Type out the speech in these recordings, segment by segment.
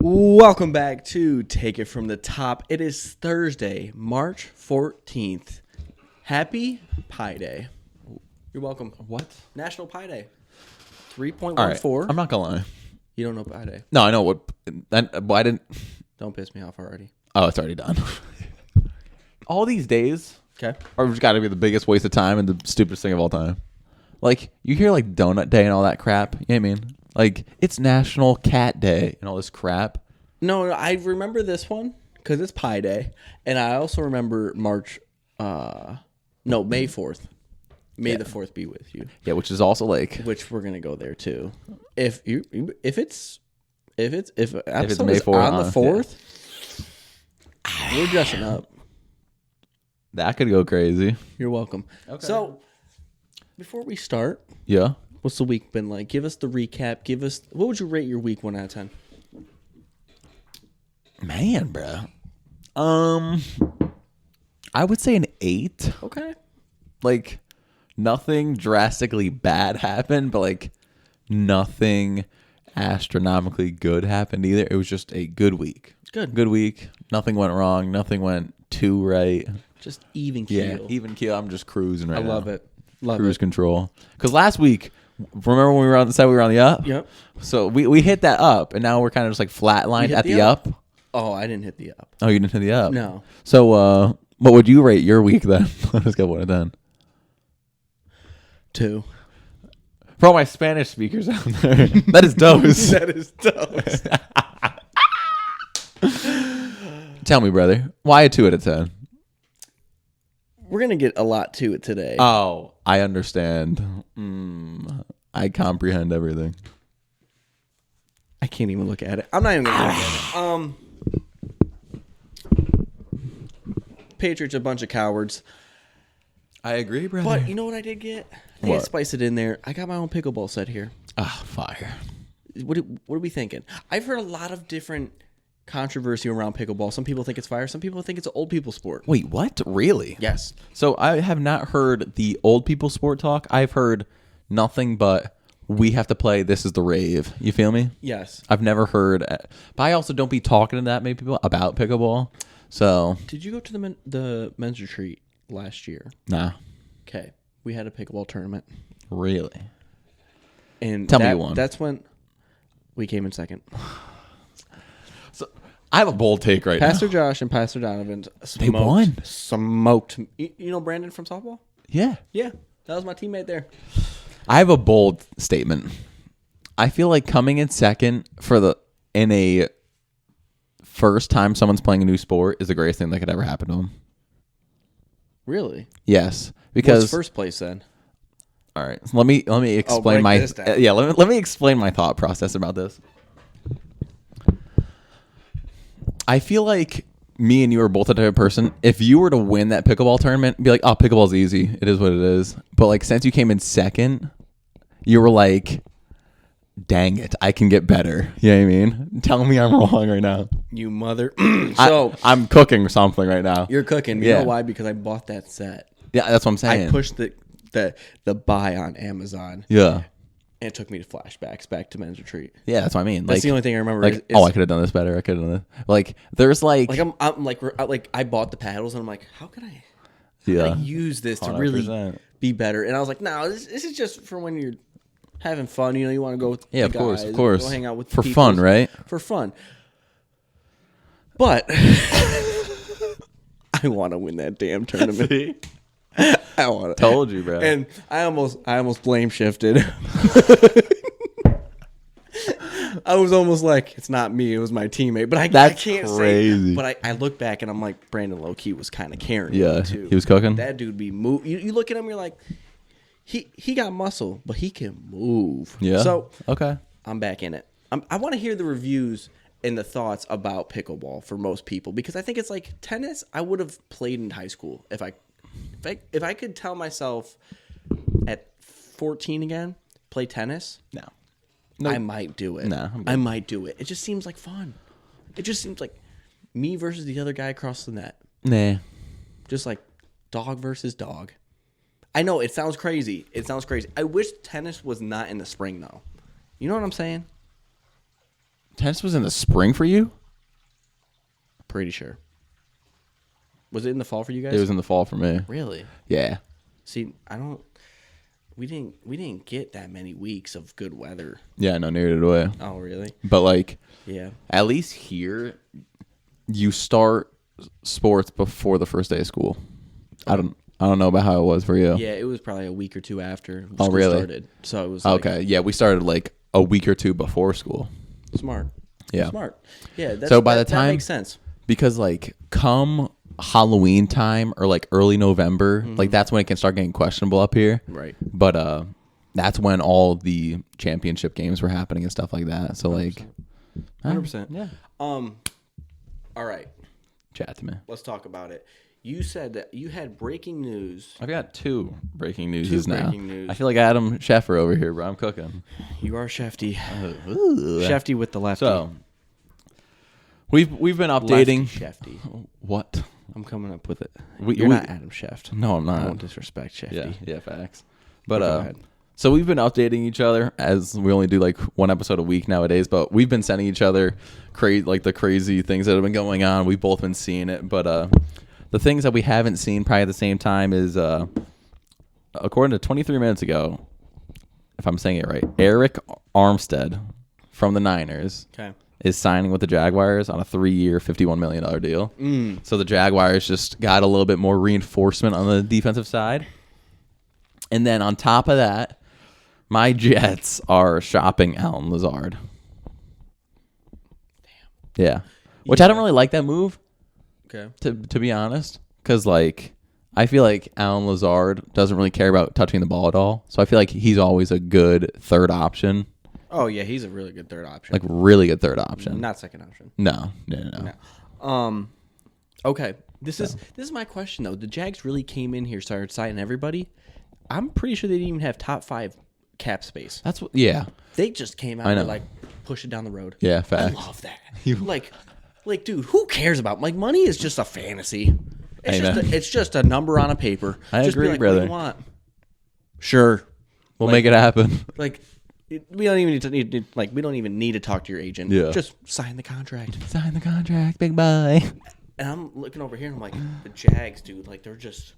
Welcome back to Take It From the Top. It is Thursday, March 14th. Happy Pi Day. You're welcome. What? National Pi Day. All right. 3.14. I'm not gonna lie. You don't know Pi Day. No, I know what. But I didn't. Don't piss me off already. Oh, it's already done. All these days Okay. are just got to be the biggest waste of time and the stupidest thing of all time. Like you hear like Donut Day and all that crap. You know what I mean? Like it's National Cat Day and all this crap. No, I remember this one because it's Pi Day. And I also remember May 4th. May the 4th be with you. Yeah, which is also like Which we're gonna go there too. If episode May is 4th, on the 4th, we're dressing up. that could go crazy. You're welcome. Okay. So before we start, Yeah. what's the week been like? Give us the recap. What would you rate your week 1 out of 10? Man, bro. I would say an 8. Okay. Like nothing drastically bad happened, but like nothing astronomically good happened either. It was just a good week. Good Week. Nothing went wrong. Nothing went too right. Just even keel. Even keel. I'm just cruising right I now. love it. Love Cruise it. control. Because last week, remember when we were on the up? Yep. So we hit that up, and now we're kind of just like flatlined hit at the the up. Oh, I didn't hit the up. Oh, you didn't hit the up? No. So what would you rate your week then? Let's go 1 to 10. 2. For all my Spanish speakers out there, that is dose. That is dose. Tell me, brother, why a 2 out of 10? We're gonna get a lot to it today. Oh, I understand. I comprehend everything. I can't even look at it. I'm not even gonna look at it. Patriots a bunch of cowards. I agree, brother. But you know what I did get? I think I What? spiced it in there. I got my own pickleball set here. Ah, fire. What are we thinking? I've heard a lot of different controversy around pickleball. Some people think it's fire. Some people think it's an old people sport. Wait, what? Really? Yes. So I have not heard the old people sport talk. I've heard nothing but we have to play. This is the rave. You feel me? Yes. I've never heard. But I also don't be talking to that many people about pickleball. So Did you go to the men's retreat last year? nah, Okay. We had a pickleball tournament. really. And Tell me you won. That's when we came in second. So I have a bold take right Pastor now. Josh and Pastor Donovan won. Smoked. You know Brandon from softball? Yeah. Yeah. That was my teammate there. I have a bold statement. I feel like coming in second in a first time someone's playing a new sport is the greatest thing that could ever happen to them. Really? Yes, What's because first place then? all right. So let me explain break this down. let me explain my thought process about this. I feel like me and you are both the type of person. If you were to win that pickleball tournament, be like, "Oh, pickleball's easy. It is what it is." But like, since you came in second, you were like, "Dang it, I can get better." You know what I mean? Tell me I'm wrong right now. You mother. So I'm cooking something right now. you're cooking. You Yeah. know why? Because I bought that set. Yeah, that's what I'm saying. I pushed the buy on Amazon. Yeah, And it took me to flashbacks back to men's retreat. yeah, that's what I mean. That's Like, the only thing I remember. like, is, oh, I could have done this better. I could have done this. Like, there's like I'm like I bought the paddles and I'm like, how can I yeah, use this to really 100%. be better? And I was like, no, this is just for when you're having fun. You know, you want to go with Yeah, the of course, guys, of course. go hang out with For people. fun, right? For fun. But I want to win that damn tournament. I want to. Told you, bro. And I almost blame shifted. I was almost like, it's not me, it was my teammate. But I That's can't crazy. say. But I look back and I'm like, Brandon Low-key was kind of carrying Yeah, me too. he was cooking? That dude be move. You look at him, you're like, he got muscle, but he can move. Yeah. So okay. I'm back in it. I want to hear the reviews and the thoughts about pickleball for most people because I think it's like tennis. I would have played in high school if I could tell myself at 14 again play tennis. No. I might do it. No, I'm good. I might do it. It just seems like fun. It just seems like me versus the other guy across the net. Nah. Just like dog versus dog. I know it sounds crazy. I wish tennis was not in the spring though. You know what I'm saying? Tennis was in the spring for you? Pretty sure. Was it in the fall for you guys? It was in the fall for me. Really? Yeah. See, we didn't get that many weeks of good weather. Yeah, no, neither did we. Oh, really? But like, Yeah. at least here, you start sports before the first day of school. I don't know about how it was for you. Yeah, it was probably a week or two after Oh, school really? started. So it was like, Okay. Yeah, we started like a week or two before school. smart. Yeah. Smart. Yeah, So by the that time- makes sense. Because like come Halloween time or like early November, like that's when it can start getting questionable up here. Right. But that's when all the championship games were happening and stuff like that. So like 100%. Yeah. All right. Chat to me. Let's talk about it. You said that you had breaking news. I've got two breaking news now. breaking news. I feel like Adam Schefter over here, bro. I'm cooking. You are Shefty. Shefty with the lefty. So we've been updating. Lefty Shefty. What? I'm coming up with it. We- You're we- not Adam Sheft. No, I'm I not. won't disrespect Shefty. Yeah, facts. But Go ahead. so we've been updating each other as we only do like one episode a week nowadays. But we've been sending each other the crazy things that have been going on. We've both been seeing it. But the things that we haven't seen probably at the same time is according to 23 minutes ago, if I'm saying it right, Eric Armstead from the Niners Okay. is signing with the Jaguars on a 3-year, $51 million deal. So the Jaguars just got a little bit more reinforcement on the defensive side. And then on top of that, my Jets are shopping Alan Lazard. Damn. Yeah. Which I don't really like that move, Okay. to be honest. Because, like, I feel like Alan Lazard doesn't really care about touching the ball at all. So I feel like he's always a good third option. Oh yeah, he's a really good third option. Like, really good third option. Not second option. No. Okay. This is my question though. The Jags really came in here, started signing everybody. I'm pretty sure they didn't even have top 5 cap space. That's what, yeah. They just came out I know. and like push it down the road. Yeah, I facts. love that. like, dude, who cares about like money? Is just a fantasy. It's just a number on a paper. I just agree, be like, brother. What do you want? Sure. We'll make it happen. Like, we don't even we don't even need to talk to your agent. Yeah. Just sign the contract. Sign the contract, big boy. And I'm looking over here and I'm like, the Jags, dude, like they're just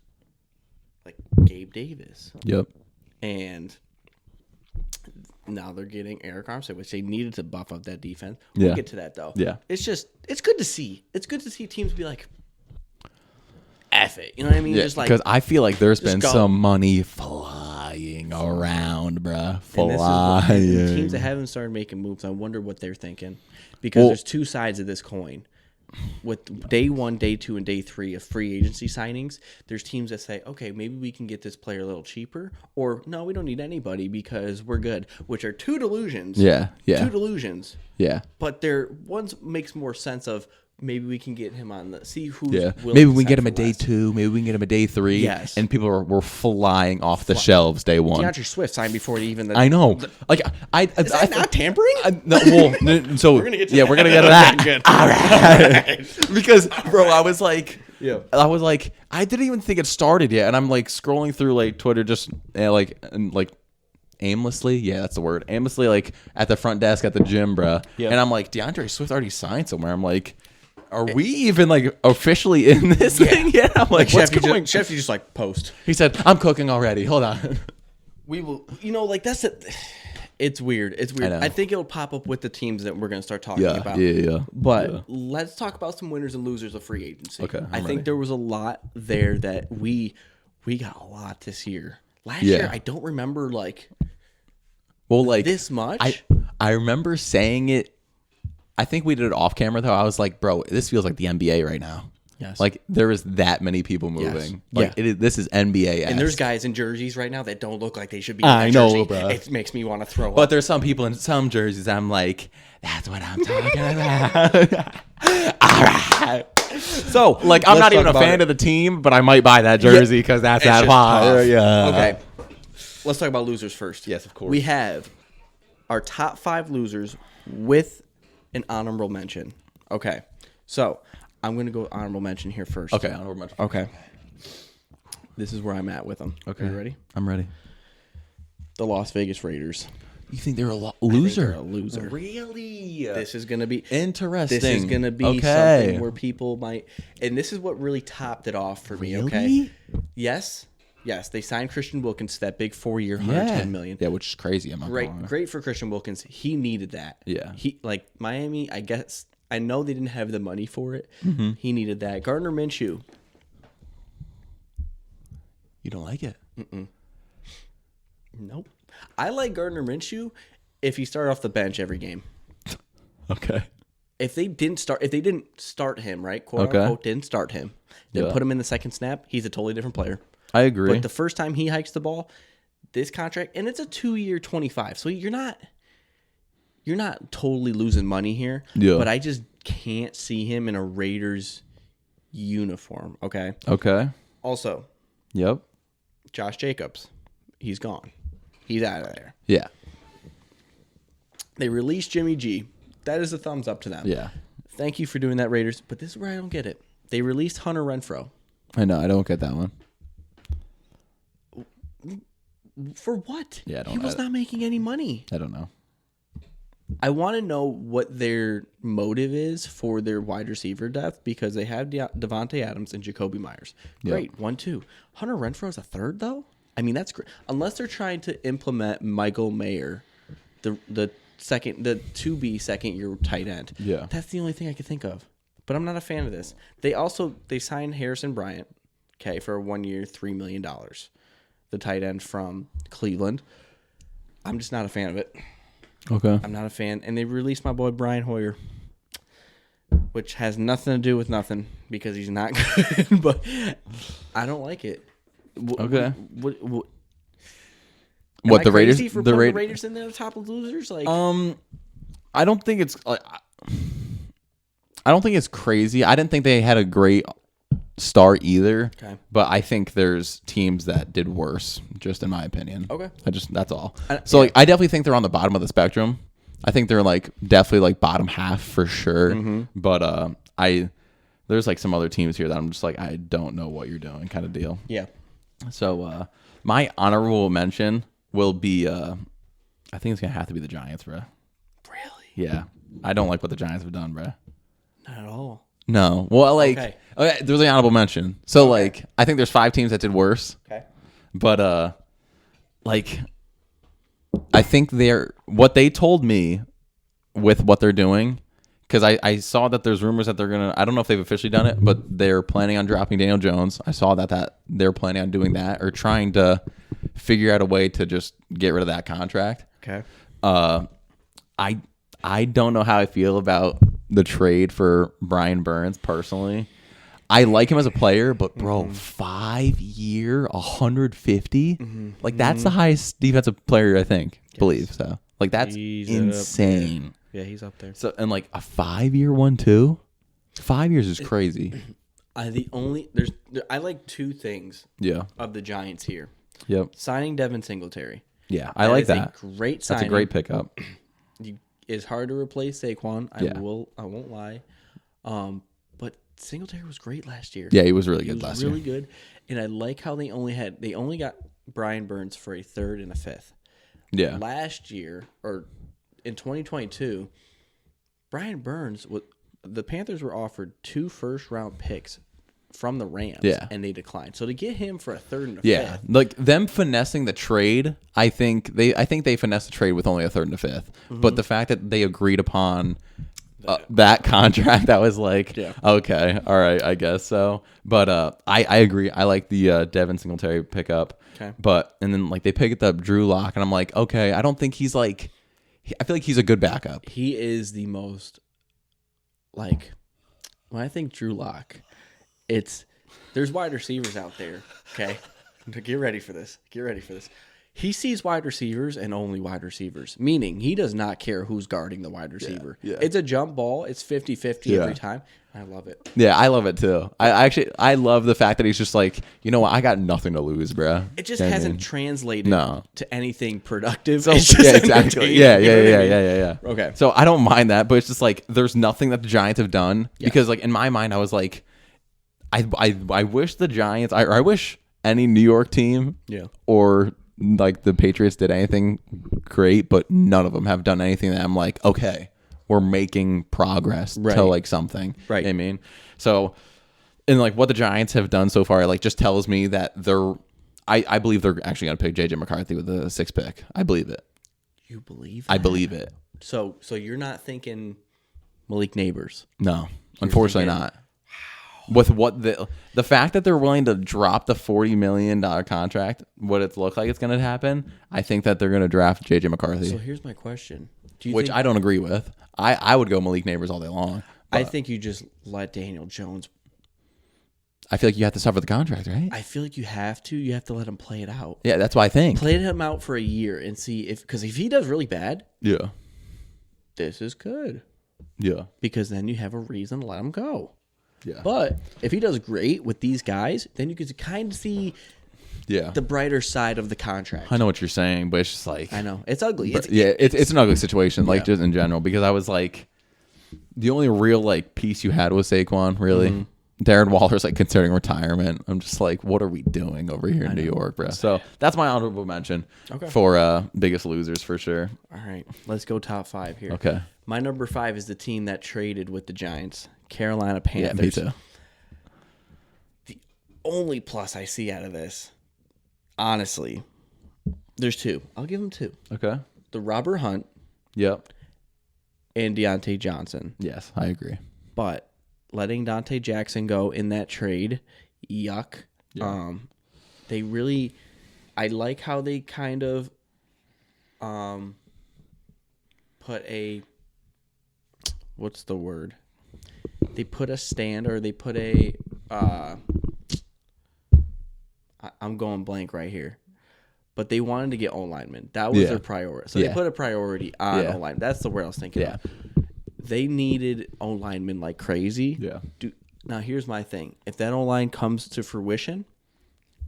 like Gabe Davis. Yep. And now they're getting Eric Armstead, which they needed to buff up that defense. Yeah. We'll get to that though. Yeah. It's good to see. It's good to see teams be like, F it. You know what I mean? Yeah, Just like, because I feel like there's been go. some money flying around, bruh. and this is what- Flying. the teams that haven't started making moves, I wonder what they're thinking. Because there's two sides of this coin. With day 1, day 2, and day 3 of free agency signings, there's teams that say, okay, maybe we can get this player a little cheaper, or no, we don't need anybody because we're good, which are two delusions. Yeah. Two delusions. Yeah. But one makes more sense of maybe we can get him on the see who's Yeah. willing Maybe to we can get sign him for a day less. 2. Maybe we can get him a day 3. Yes. And people were flying off the shelves day 1. DeAndre Swift signed before even the. I know. Like I Is that not tampering? no, well, so we're gonna get to we're gonna get to that. Good. All right. Because, bro, I was like, Yeah. I didn't even think it started yet, and I'm like scrolling through like Twitter, just aimlessly. Yeah, that's the word. Aimlessly, like at the front desk at the gym, bro. Yeah. And I'm like, DeAndre Swift already signed somewhere. I'm like, are we even like officially in this thing yet? I'm like, what's going? Chef, you just like post. He said, I'm cooking already. Hold on. We will, like that's it. It's weird. It's weird. I know. I think it'll pop up with the teams that we're going to start talking Yeah, about. yeah. But let's talk about some winners and losers of free agency. Okay, I I'm think ready. there was a lot there that we got a lot this year. Last Yeah. year, I don't remember like Well, like this much. I remember saying it. I think we did it off camera though. I was like, bro, this feels like the NBA right now. Yes. Like there is that many people moving. Yes. Like this is NBA. and there's guys in jerseys right now that don't look like they should be. I in that know, jersey. bro. It makes me want to throw But up. there's some people in some jerseys. I'm like, that's what I'm talking about. All right. So, like, I'm Let's not even talk a about fan it. of the team, but I might buy that jersey because that's It's that just fire. tough. Yeah. Okay. Let's talk about losers first. Yes, of course. We have our top 5 losers with an honorable mention. Okay. So I'm going to go honorable mention here first. Okay. Honorable mention. Okay. This is where I'm at with them. Okay. Are you ready? I'm ready. The Las Vegas Raiders. You think they're a I think loser? they're a loser. Really? This is gonna be Interesting. This is gonna be something where people might, and this is what really topped it off for me. Okay. Really? Yes. They signed Christian Wilkins to that big 4-year, $110 million. Yeah, which is crazy. I'm not Great, gonna lie. great for Christian Wilkins. He needed that. Yeah. He like Miami. I guess I know they didn't have the money for it. Mm-hmm. He needed that. Gardner Minshew. You don't like it? Nope. I like Gardner Minshew if he started off the bench every game. Okay. If they didn't start him, right? Quote Okay. unquote, didn't start him. Then Yeah. put him in the second snap. He's a totally different player. I agree. But the first time he hikes the ball, this contract, and it's a 2-year 25. So you're not totally losing money here. Yeah. But I just can't see him in a Raiders uniform. Okay. Okay. Also, Yep. Josh Jacobs, he's gone. He's out of there. Yeah. They released Jimmy G. That is a thumbs up to them. Yeah. Thank you for doing that, Raiders. But this is where I don't get it. They released Hunter Renfrow. I know. I don't get that one. For what? Yeah, I don't- he was not making any money. I don't know. I want to know what their motive is for their wide receiver depth because they have Devontae Adams and Jacoby Myers. Great. 1, 2. Hunter Renfrow's a third, though? I mean, that's great. Unless they're trying to implement Michael Mayer, the to-be second-year tight end. Yeah. That's the only thing I could think of. But I'm not a fan of this. They signed Harrison Bryant, okay, for a 1 year, $3 million. The tight end from Cleveland. I'm just not a fan of it. Okay. I'm not a fan. And they released my boy Brian Hoyer, which has nothing to do with nothing because he's not good. But I don't like it. Okay. What What am I the Raiders? crazy for The putting the Raiders in there the top of losers? Like, I don't think it's like. I don't think it's crazy. I didn't think they had a great start either. Okay. But I think there's teams that did worse, just in my opinion. Okay. That's all. So, Like I definitely think they're on the bottom of the spectrum. I think they're like definitely like bottom half for sure. Mm-hmm. But there's like some other teams here that I'm just like I don't know what you're doing kind of deal. yeah. So my honorable mention will be I think it's gonna have to be the Giants, bro. Really? Yeah. I don't like what the Giants have done, bro. Not at all. No. Well, like, Okay. there's an honorable mention. So, like, I think there's 5 teams that did worse. Okay. But, like, I think what they told me with what they're doing, because I saw that there's rumors that they're going to, I don't know if they've officially done it, but they're planning on dropping Daniel Jones. I saw that they're planning on doing that or trying to figure out a way to just get rid of that contract. Okay. I don't know how I feel about the trade for Brian Burns personally. I like him as a player, but bro, 5-year, 150, like that's the highest defensive player I think. Believe so. Like that's He's up insane. Yeah, he's up there. So and like a 5-year 1-2, 5 years is crazy. I like 2 things Yeah. of the Giants here. Yep. Signing Devin Singletary. Yeah, I like is a that. great signing. That's a great pickup. It's hard to replace Saquon. Yeah. I won't lie. But Singletary was great last year. Yeah, he was really He good was last really year. good. And I like how they only got Brian Burns for a 3rd and a 5th. Yeah. Last year, or in 2022, Brian Burns, the Panthers were offered 2 first-round picks from the Rams, Yeah. and they declined. So to get him for a 3rd and a Yeah, 5th, like them finessing the trade, I think they finessed the trade with only a 3rd and a 5th. But the fact that they agreed upon that contract, that was like, Yeah. okay, all right, I guess so. But I agree. I like the Devin Singletary pickup. Okay. But and then like they picked up Drew Lock, and I'm like, okay, I don't think he's like. I feel like he's a good backup. he is the most, like, when I think Drew Lock, there's wide receivers out there, okay? Get ready for this. He sees wide receivers and only wide receivers, meaning he does not care who's guarding the wide receiver. yeah. It's a jump ball. It's 50-50 Yeah. every time. I love it. Yeah, I love it too. I love the fact that he's just like, you know what, I got nothing to lose, bro. It just You know what I hasn't mean? translated No. to anything productive. So, It's just yeah, exactly. entertaining, Yeah, you know what I mean? yeah. Okay. So I don't mind that, but it's just like there's nothing that the Giants have done because like in my mind I was like, I wish the Giants, I wish any New York team Yeah. or like the Patriots did anything great, but none of them have done anything that I'm like, okay, we're making progress Right. to like something. Right. You know what I mean? So, and like what the Giants have done so far, like just tells me that I believe they're actually going to pick JJ McCarthy with the 6th pick. I believe it. You believe? I that? believe it. So you're not thinking Malik Neighbors? No, unfortunately thinking- not. With what the fact that they're willing to drop the $40 million contract, what it looks like it's going to happen, I think that they're going to draft JJ McCarthy, So here's my question: Do you which think, I don't agree with. I would go Malik Neighbors all day long. I think you just let Daniel Jones. I feel like you have to suffer the contract, right? I feel like you have to. You have to let him play it out. Yeah, that's what I think. Play him out for a year and see because if he does really bad, Yeah, this is good yeah, because then you have a reason to let him go. yeah, But if he does great with these guys, then you can kind of see yeah. the brighter side of the contract. I know what you're saying, but it's just like, I know it's ugly. it's an ugly situation, like Yeah. just in general, because I was like, the only real like piece you had was Saquon, really. Mm-hmm. Darren Waller's like considering retirement. I'm just like, what are we doing over here in New York, bro? So that's my honorable mention for Biggest Losers for sure. All right, let's go top 5 here. Okay. My number 5 is the team that traded with the Giants, Carolina Yeah, Panthers. me too. The only plus I see out of this, honestly, there's 2. I'll give them 2. Okay. The Robert Hunt Yep. and Deontay Johnson. Yes, I agree. But letting Dante Jackson go in that trade, yuck. Yeah. They really, I like how they kind of put a, what's the word? They put a stand or they put a, I'm going blank right here. But they wanted to get O-linemen. That was Yeah. their priority. So Yeah. they put a priority on Yeah. O-line. That's the word I was thinking Yeah. of. They needed O-linemen like crazy. Yeah. Now, here's my thing. If that O-line comes to fruition,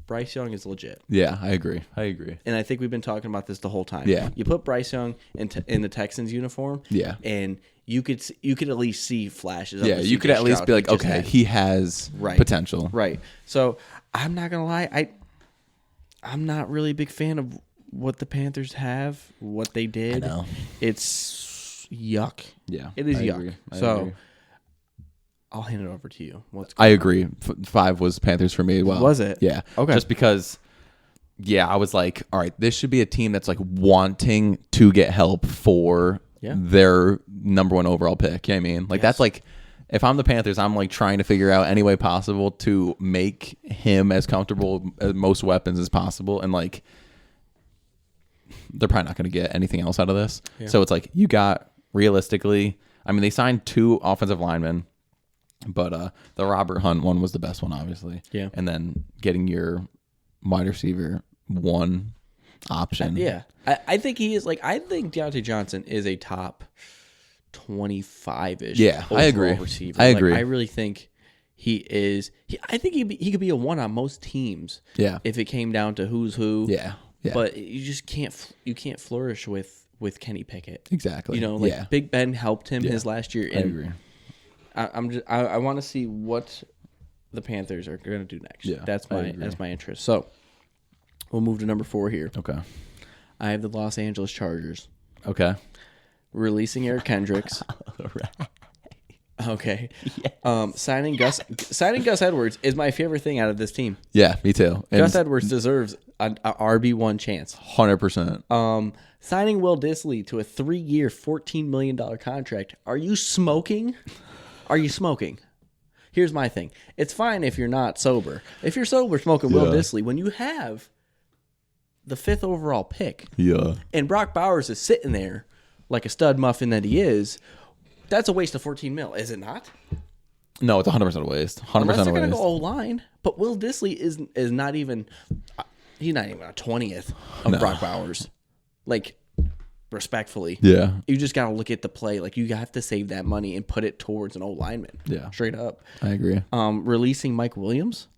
Bryce Young is legit. Yeah, I agree. And I think we've been talking about this the whole time. Yeah. You put Bryce Young in the Texans uniform. Yeah. And you could at least see flashes of Yeah, the you could CJ at least Stroud be like, he just okay, had. he has Right. potential. Right. So I'm not gonna lie, I'm not really a big fan of what the Panthers have, what they did. I know. It's yuck. Yeah, It is I yuck. agree. I So agree. I'll hand it over to you. I agree. 5 was Panthers for me as well. Was it? Yeah. Okay. Just because, yeah, I was like, all right, this should be a team that's like wanting to get help for Yeah. their number 1 overall pick. You know what I mean? Like, that's like, if I'm the Panthers, I'm like trying to figure out any way possible to make him as comfortable as most weapons as possible. And like, they're probably not going to get anything else out of this. Yeah. So it's like, you got realistically, I mean, they signed 2 offensive linemen. But the Robert Hunt one was the best one, obviously. Yeah. And then getting your wide receiver 1 option. Yeah. I think he is I think Deontay Johnson is a top 25-ish. Yeah, I agree. Receiver. I agree. I really think he is. I think he could be a 1 on most teams. Yeah. If it came down to who's who. Yeah. Yeah. But you just can't flourish with Kenny Pickett. Exactly. You know, yeah. Big Ben helped him his last year. I And agree. I want to see what the Panthers are going to do next. Yeah, that's I agree. my interest. So we'll move to number 4 here. Okay. I have the Los Angeles Chargers Okay. releasing Eric Kendricks. Okay. Signing Gus Edwards is my favorite thing out of this team. Yeah, me too. And Gus Edwards deserves a RB1 chance. 100%. Signing Will Dissly to a 3-year, $14 million contract. Are you smoking? Are you smoking? Here's my thing. It's fine if you're not sober. If you're sober smoking Will Yeah. Dissly, when you have the 5th overall pick Yeah. and Brock Bowers is sitting there like a stud muffin that he is, that's a waste of 14 mil, is it not? No, it's 100% a waste. 100% Unless a they're going to waste. go O-line. But Will Dissly is not even, he's not even a 20th of Brock Bowers. Like, respectfully. Yeah. You just got to look at the play. Like, you have to save that money and put it towards an O-lineman. Yeah. Straight up. I agree. Releasing Mike Williams.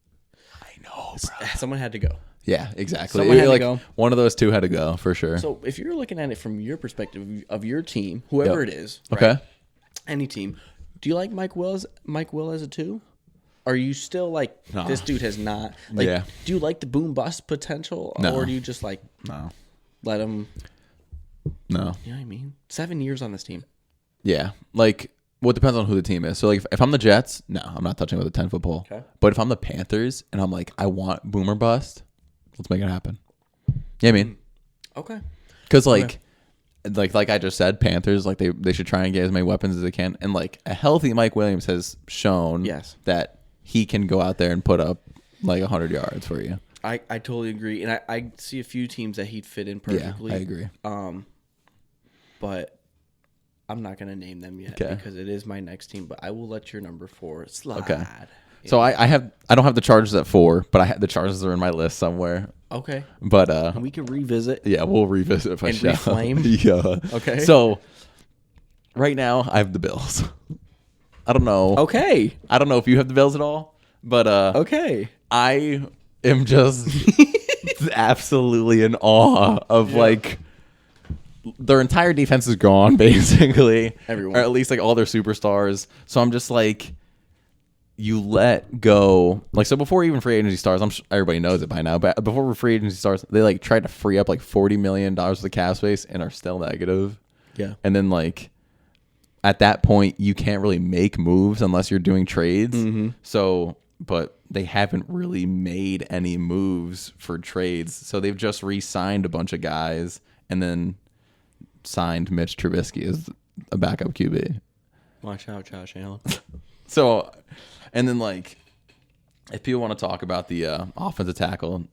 I know, Someone had to go. Yeah, exactly. Someone had to Like, go. one of those 2 had to go for sure. So, if you're looking at it from your perspective of your team, whoever Yep. it is, right? Okay. Any team, do you like Mike Will as a 2? are you still like Nah. this dude has not like? Yeah. Do you like the boom bust potential, No. or do you just like No. let him? No. You know what I mean? 7 years on this team. Yeah. Like, well, it depends on who the team is. So, like, if I'm the Jets, no, I'm not touching with a 10-foot pole. Okay. But if I'm the Panthers and I'm like, I want boomer bust, let's make it happen. Yeah, I mean, Okay. because like I just said, Panthers, like they should try and get as many weapons as they can. And like a healthy Mike Williams has shown Yes. that he can go out there and put up like 100 yards for you. I totally agree, and I see a few teams that he'd fit in perfectly. Yeah, I agree. But I'm not gonna name them yet Okay. because it is my next team. But I will let your number 4 slide. Okay. So I don't have the Chargers at 4, but the Chargers are in my list somewhere. Okay. But And we can revisit. yeah, we'll revisit if I And shall. reflame? Yeah. Okay. So right now I have the Bills. I don't know. Okay. I don't know if you have the Bills at all, but Okay. I am just absolutely in awe of like their entire defense is gone basically. Everyone. Or at least like all their superstars. So I'm just like, you let go, like, so before even free agency starts, I'm sure everybody knows it by now, but before free agency starts, they like tried to free up like $40 million of the cap space and are still negative. Yeah. And then like at that point, you can't really make moves unless you're doing trades. Mm-hmm. So, but they haven't really made any moves for trades. So they've just re-signed a bunch of guys and then signed Mitch Trubisky as a backup QB. Watch out, Josh Allen. So, and then like, if people want to talk about the offensive tackle,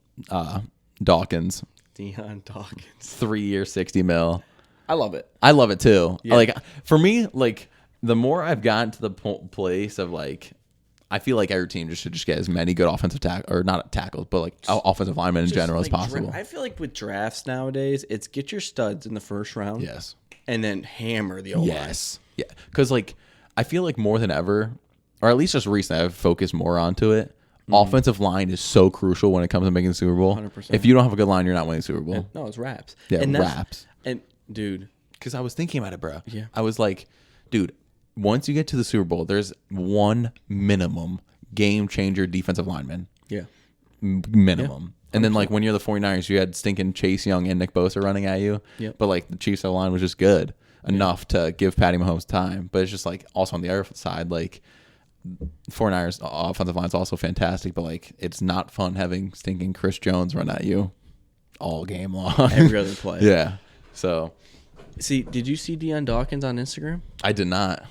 Dawkins, Deion Dawkins. 3-year, $60 million. I love it. I love it too. Yeah. Like for me, like the more I've gotten to the place of like, I feel like every team should just get as many good offensive tackle or not tackles, but like offensive linemen in Just, general like, as possible. I feel like with drafts nowadays, it's get your studs in the first round. Yes. And then hammer the O-line. Yes. Yeah. Because like I feel like more than ever, or at least just recently, I've focused more onto it. Offensive line is so crucial when it comes to making the Super Bowl. 100%. If you don't have a good line, you're not winning the Super Bowl. No, it's raps. Yeah, and that's- raps. And dude, Because I was thinking about it, bro. Yeah. I was like, dude, once you get to the Super Bowl, there's one minimum game changer defensive lineman. yeah. Minimum. And then like when you're the 49ers, you had stinking Chase Young and Nick Bosa running at you. Yep. But like the Chiefs line was just good enough to give Patty Mahomes time. But it's just like also on the other side, like 49ers offensive line is also fantastic, but like it's not fun having stinking Chris Jones run at you all game long. Every other play. Yeah. So See, did you see Deion Dawkins on Instagram? I did not.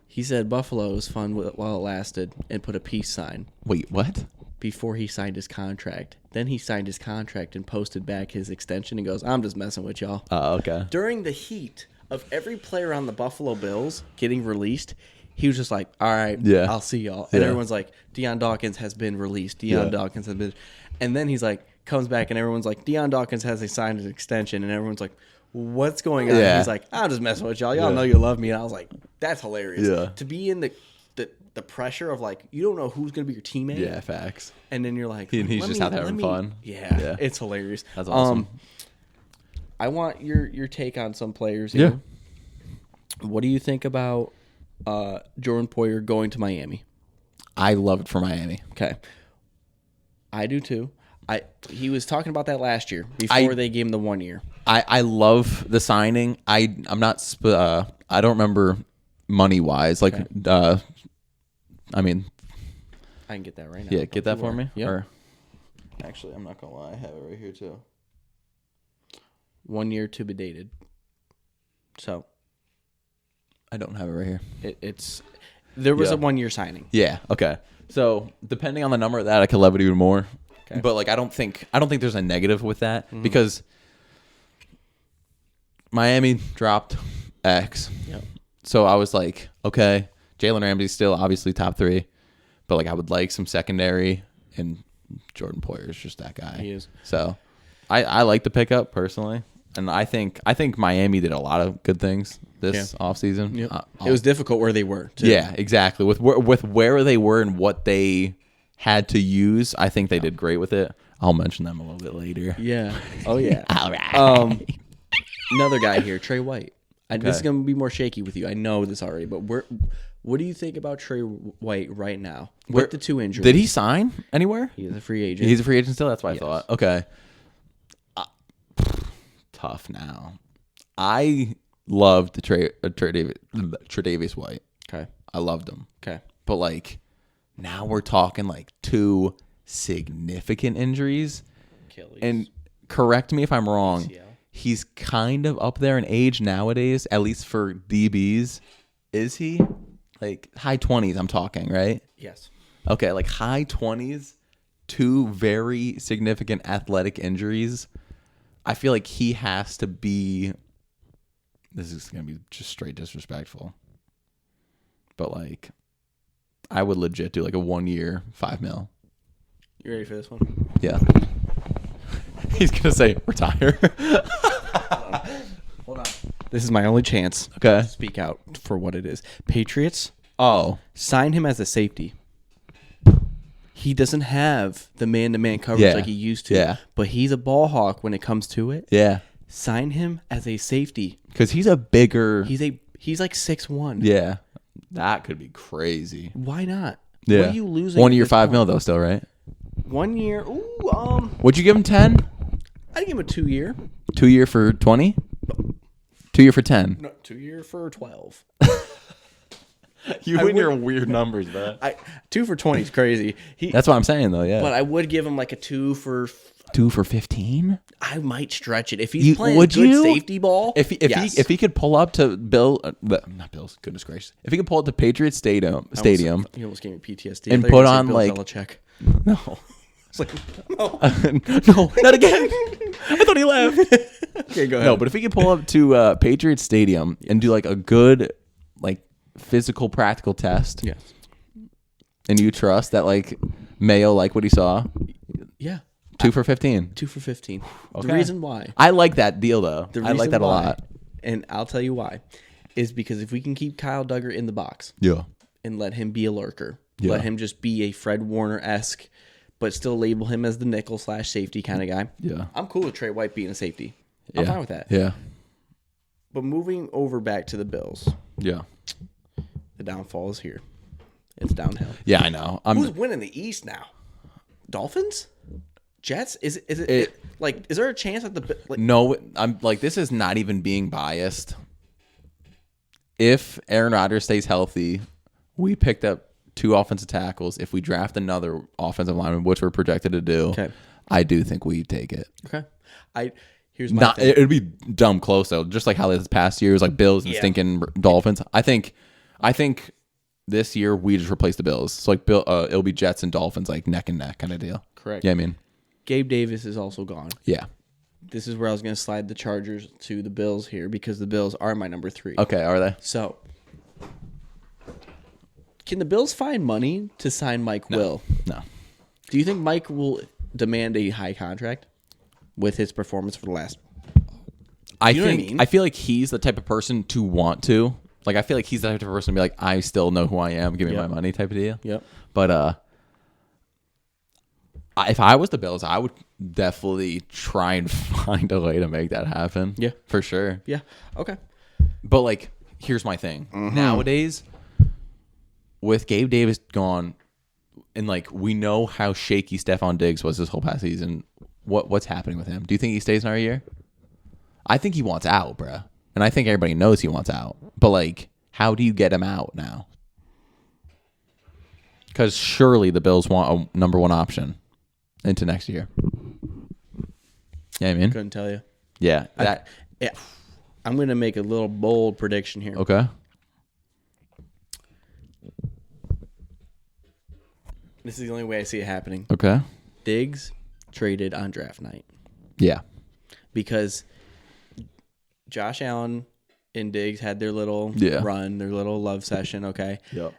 He said Buffalo was fun while it lasted and put a peace sign Wait, what? before he signed his contract. Then he signed his contract and posted back his extension and goes, I'm just messing with y'all. Oh, okay. During the heat of every player on the Buffalo Bills getting released, he was just like, all right, Yeah. I'll see y'all. And Yeah. everyone's like, Deion Dawkins has been released. Deion Yeah. Dawkins has been. And then he's like, comes back and everyone's like, Deion Dawkins has signed an extension. And everyone's like, what's going on? Yeah. He's like, I'm just messing with y'all. Y'all Yeah. know you love me. And I was like, that's hilarious. Yeah. To be in the pressure of like, you don't know who's going to be your teammate. Yeah, facts. And then you're like, And he's let just me- out there having let me- fun. Yeah, Yeah. it's hilarious. That's awesome. I want your take on some players here. What do you think about Jordan Poyer going to Miami? I love it for Miami. Okay, I do too. He was talking about that last year before they gave him the 1 year. I love the signing. I'm not I don't remember money wise. Like I mean, I can get that right now. yeah, get that for me. Yeah. Or, actually, I'm not gonna lie, I have it right here too. 1 year to be dated. So I don't have it right here. there was Yeah. a 1 year signing. Yeah. Okay. So depending on the number of that, I could love it even more. Okay. But like, I don't think there's a negative with that because Miami dropped X. Yep. So I was like, okay, Jalen Ramsey's still obviously top 3, but like I would like some secondary, and Jordan Poyer is just that guy. He is. So I like the pickup personally, and I think Miami did a lot of good things this offseason. Yep. It was difficult where they were. Too. Yeah, exactly. With where they were and what they had to use, I think they did great with it. I'll mention them a little bit later. Yeah. Oh yeah. All right. Another guy here, Trey White. This is Okay. going to be more shaky with you. I know this already, but What do you think about Trey White right now Where- with the 2 injuries? Did he sign anywhere? He is a free agent. He's a free agent still. That's what Yes. I thought. Okay. Tough now. I loved Tre'Davious White. Okay. I loved him. Okay. But like now we're talking like 2 significant injuries. Achilles. And correct me if I'm wrong. ACL. He's kind of up there in age nowadays, at least for DBs. Is he? Like high 20s, I'm talking, right? Yes. Okay, like high 20s, 2 very significant athletic injuries. I feel like he has to be. This is going to be just straight disrespectful. But like, I would legit do like a 1 year, $5 million. You ready for this one? Yeah. He's going to say retire. Hold on. This is my only chance Okay. to speak out for what it is. Patriots Oh. sign him as a safety. He doesn't have the man-to-man coverage Yeah. like he used to. Yeah. But he's a ball hawk when it comes to it. Yeah. Sign him as a safety. Because he's a bigger. He's like 6'1". Yeah. That could be crazy. Why not? Yeah. What are you losing? 1 at year, this $5 point? million though, still, right? 1 year. Ooh, Would you give him 10? I'd give him a 2 year. 2 year for 20? 2 year for 10? No, 2 year for 12. You I and your would- weird numbers, man. 2 for 20 is crazy. That's what I'm saying, though. Yeah. But I would give him like a 2 for. 2 for 15? I might stretch it if he's playing would good you? safety ball. If he could pull up to not Bills, goodness gracious. If he could pull up to Patriots Stadium, You almost gave me PTSD. And I thought you put were gonna on, say like- Bill Belichick. no, It's like no. no, not again. I thought he left. Okay, go ahead. No, but if he could pull up to Patriots Stadium and do like a good, like physical, practical test, yes, and you trust that like Mayo like what he saw, yeah, 2 for 15. 2 for 15. The Okay. reason why. I like that deal though. The I like reason that a why, lot. and I'll tell you why, is because if we can keep Kyle Duggar in the box Yeah. and let him be a lurker, Yeah. let him just be a Fred Warner-esque, but still label him as the nickel/safety kind of guy. Yeah. I'm cool with Trey White being a safety. I'm fine with that. Yeah. But moving over back to the Bills, Yeah. the downfall is here. It's downhill. Yeah, I know. Who's winning the East now? Dolphins? Jets? Is there a chance that the like, No, I'm like, this is not even being biased. If Aaron Rodgers stays healthy, we picked up 2 offensive tackles. If we draft another offensive lineman, which we're projected to do, Okay. I do think we take it. okay? Here's my Not thing. it'd be dumb close though. Just like how this past year was like Bills and Yeah. stinking Dolphins. I think this year we just replace the Bills. So like it'll be Jets and Dolphins like neck and neck kind of deal. Correct. Yeah, I mean, Gabe Davis is also gone. yeah. This is where I was going to slide the Chargers to the Bills here because the Bills are my number 3. Okay, are they? So, can the Bills find money to sign Mike Will? No. Do you think Mike will demand a high contract with his performance for the last? I You know what I think mean? I feel like he's the type of person to want to. Like I feel like he's the type of person to be like, I still know who I am, give me Yep. my money type of deal. Yep. But if I was the Bills, I would definitely try and find a way to make that happen. Yeah. For sure. Yeah. Okay. But like, here's my thing. Nowadays, with Gabe Davis gone, and like we know how shaky Stephon Diggs was this whole past season. What's happening with him? Do you think he stays another year? I think he wants out, bruh. And I think everybody knows he wants out. But like, how do you get him out now? Because surely the Bills want a number 1 option into next year. Yeah, I mean, Couldn't tell you. yeah, that Yeah. I'm going to make a little bold prediction here. okay. This is the only way I see it happening. Okay. Diggs traded on draft night Yeah. because Josh Allen and Diggs had their little Yeah. run, their little love session. Okay. Yep.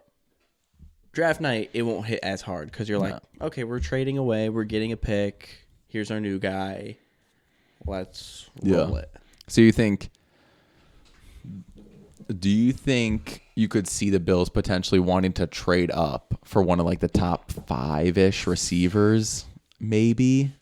Draft night, it won't hit as hard because you're like, okay, we're trading away. We're getting a pick. Here's our new guy. Let's roll it. So do you think you could see the Bills potentially wanting to trade up for one of like the top 5-ish receivers? Maybe.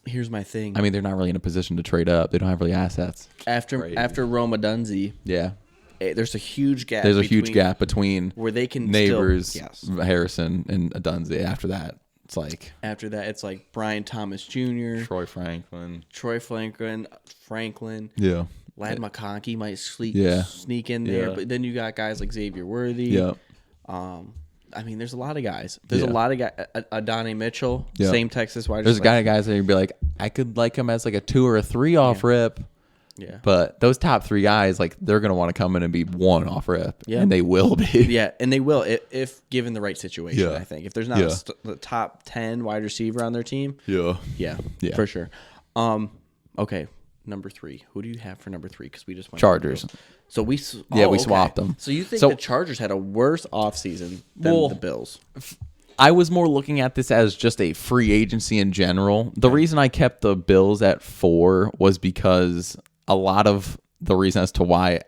Here's my thing. I mean, they're not really in a position to trade up. They don't have really assets. after Crazy. Roma Dunzi, Yeah. there's a huge gap. There's a huge gap between where they can Neighbors, still, Harrison, and Dunze. After that, it's like it's like Brian Thomas Jr., Troy Franklin. Yeah. Lad McConkey might Yeah. sneak in there, Yeah. but then you got guys like Xavier Worthy. Yeah. I mean, there's a lot of guys. There's a lot of guys. Adonai Mitchell, Yeah. same Texas wide. There's a guy guys that you'd be like, I could like him as like a 2 or a 3 off rip. Yeah. But those top 3 guys, like they're gonna want to come in and be 1 off rip. Yeah. And they will be. Yeah, and they will if given the right situation. Yeah. I think if there's not the top 10 wide receiver on their team, Yeah. yeah, Yeah. for sure. Okay, number 3. Who do you have for number 3? Because we just went Chargers. So we we swapped them. So you think So- the Chargers had a worse offseason than the Bills? I was more looking at this as just a free agency in general. The reason I kept the Bills at 4 was because a lot of the reason as to why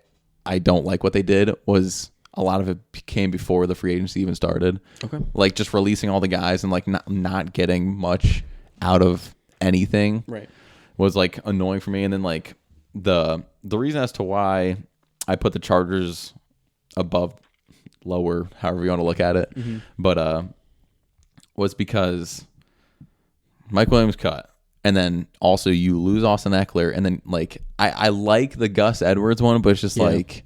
I don't like what they did was a lot of it came before the free agency even started. Okay. Like just releasing all the guys and like not getting much out of anything. Right. Was like annoying for me. And then like the reason as to why I put the Chargers above, lower, however you want to look at it, but was because Mike Williams cut, and then also you lose Austin Eckler, and then like I like the Gus Edwards one, but it's just like,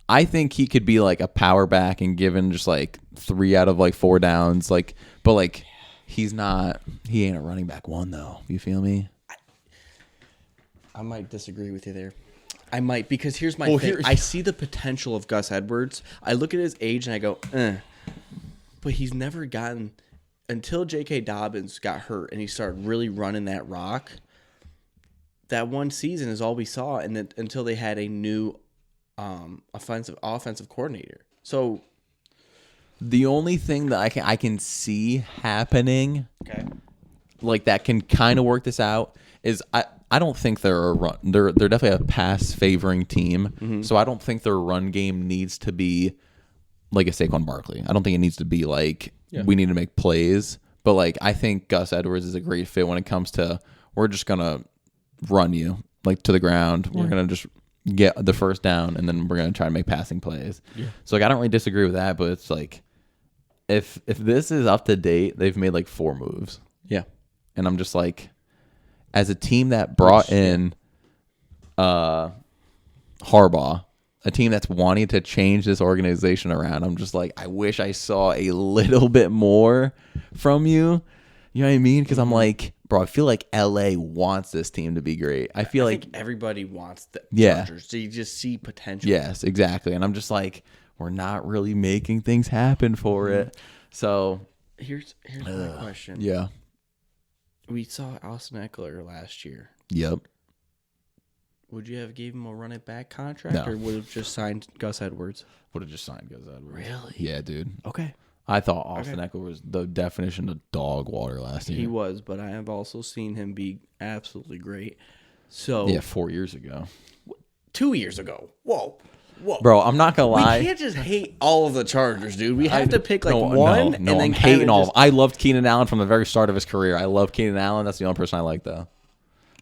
I think he could be like a power back and given just like 3 out of like 4 downs, like, but like he ain't a running back 1 though. You feel me? I might disagree with you there. I might, because here's my thing. I see the potential of Gus Edwards. I look at his age and I go, but he's never gotten, until J.K. Dobbins got hurt and he started really running that rock. That one season is all we saw, and then until they had a new offensive coordinator. So the only thing that I can see happening, okay, like that can kind of work this out, is I don't think they're a run. They're definitely a pass favoring team. So I don't think their run game needs to be like a Saquon Barkley. I don't think it needs to be like we need to make plays. But like I think Gus Edwards is a great fit when it comes to we're just gonna run you like to the ground. We're gonna just get the first down and then we're gonna try to make passing plays. Yeah. So like I don't really disagree with that, but it's like if this is up to date, they've made like 4 moves. yeah, And I'm just like, as a team that brought in Harbaugh, a team that's wanting to change this organization around, I'm just like, I wish I saw a little bit more from you. You know what I mean? Because I'm like, bro, I feel like LA wants this team to be great. I feel like everybody wants the Yeah. Chargers. So you just see potential. yes, exactly. And I'm just like, we're not really making things happen for it. So Here's my question. yeah, We saw Austin Eckler last year. yep. Would you have gave him a run it back contract, No. or would have just signed Gus Edwards? Would have just signed Gus Edwards. Really? Yeah, dude. Okay. I thought Austin Eckler was the definition of dog water last year. He was, but I have also seen him be absolutely great. So Yeah, 4 years ago. 2 years ago. Whoa. Bro, I'm not gonna We lie. can't just hate all of the Chargers, dude. We have to pick like one, No, and then I'm kinda hating all. just- I loved Keenan Allen from the very start of his career. I love Keenan Allen. That's the only person I like, though.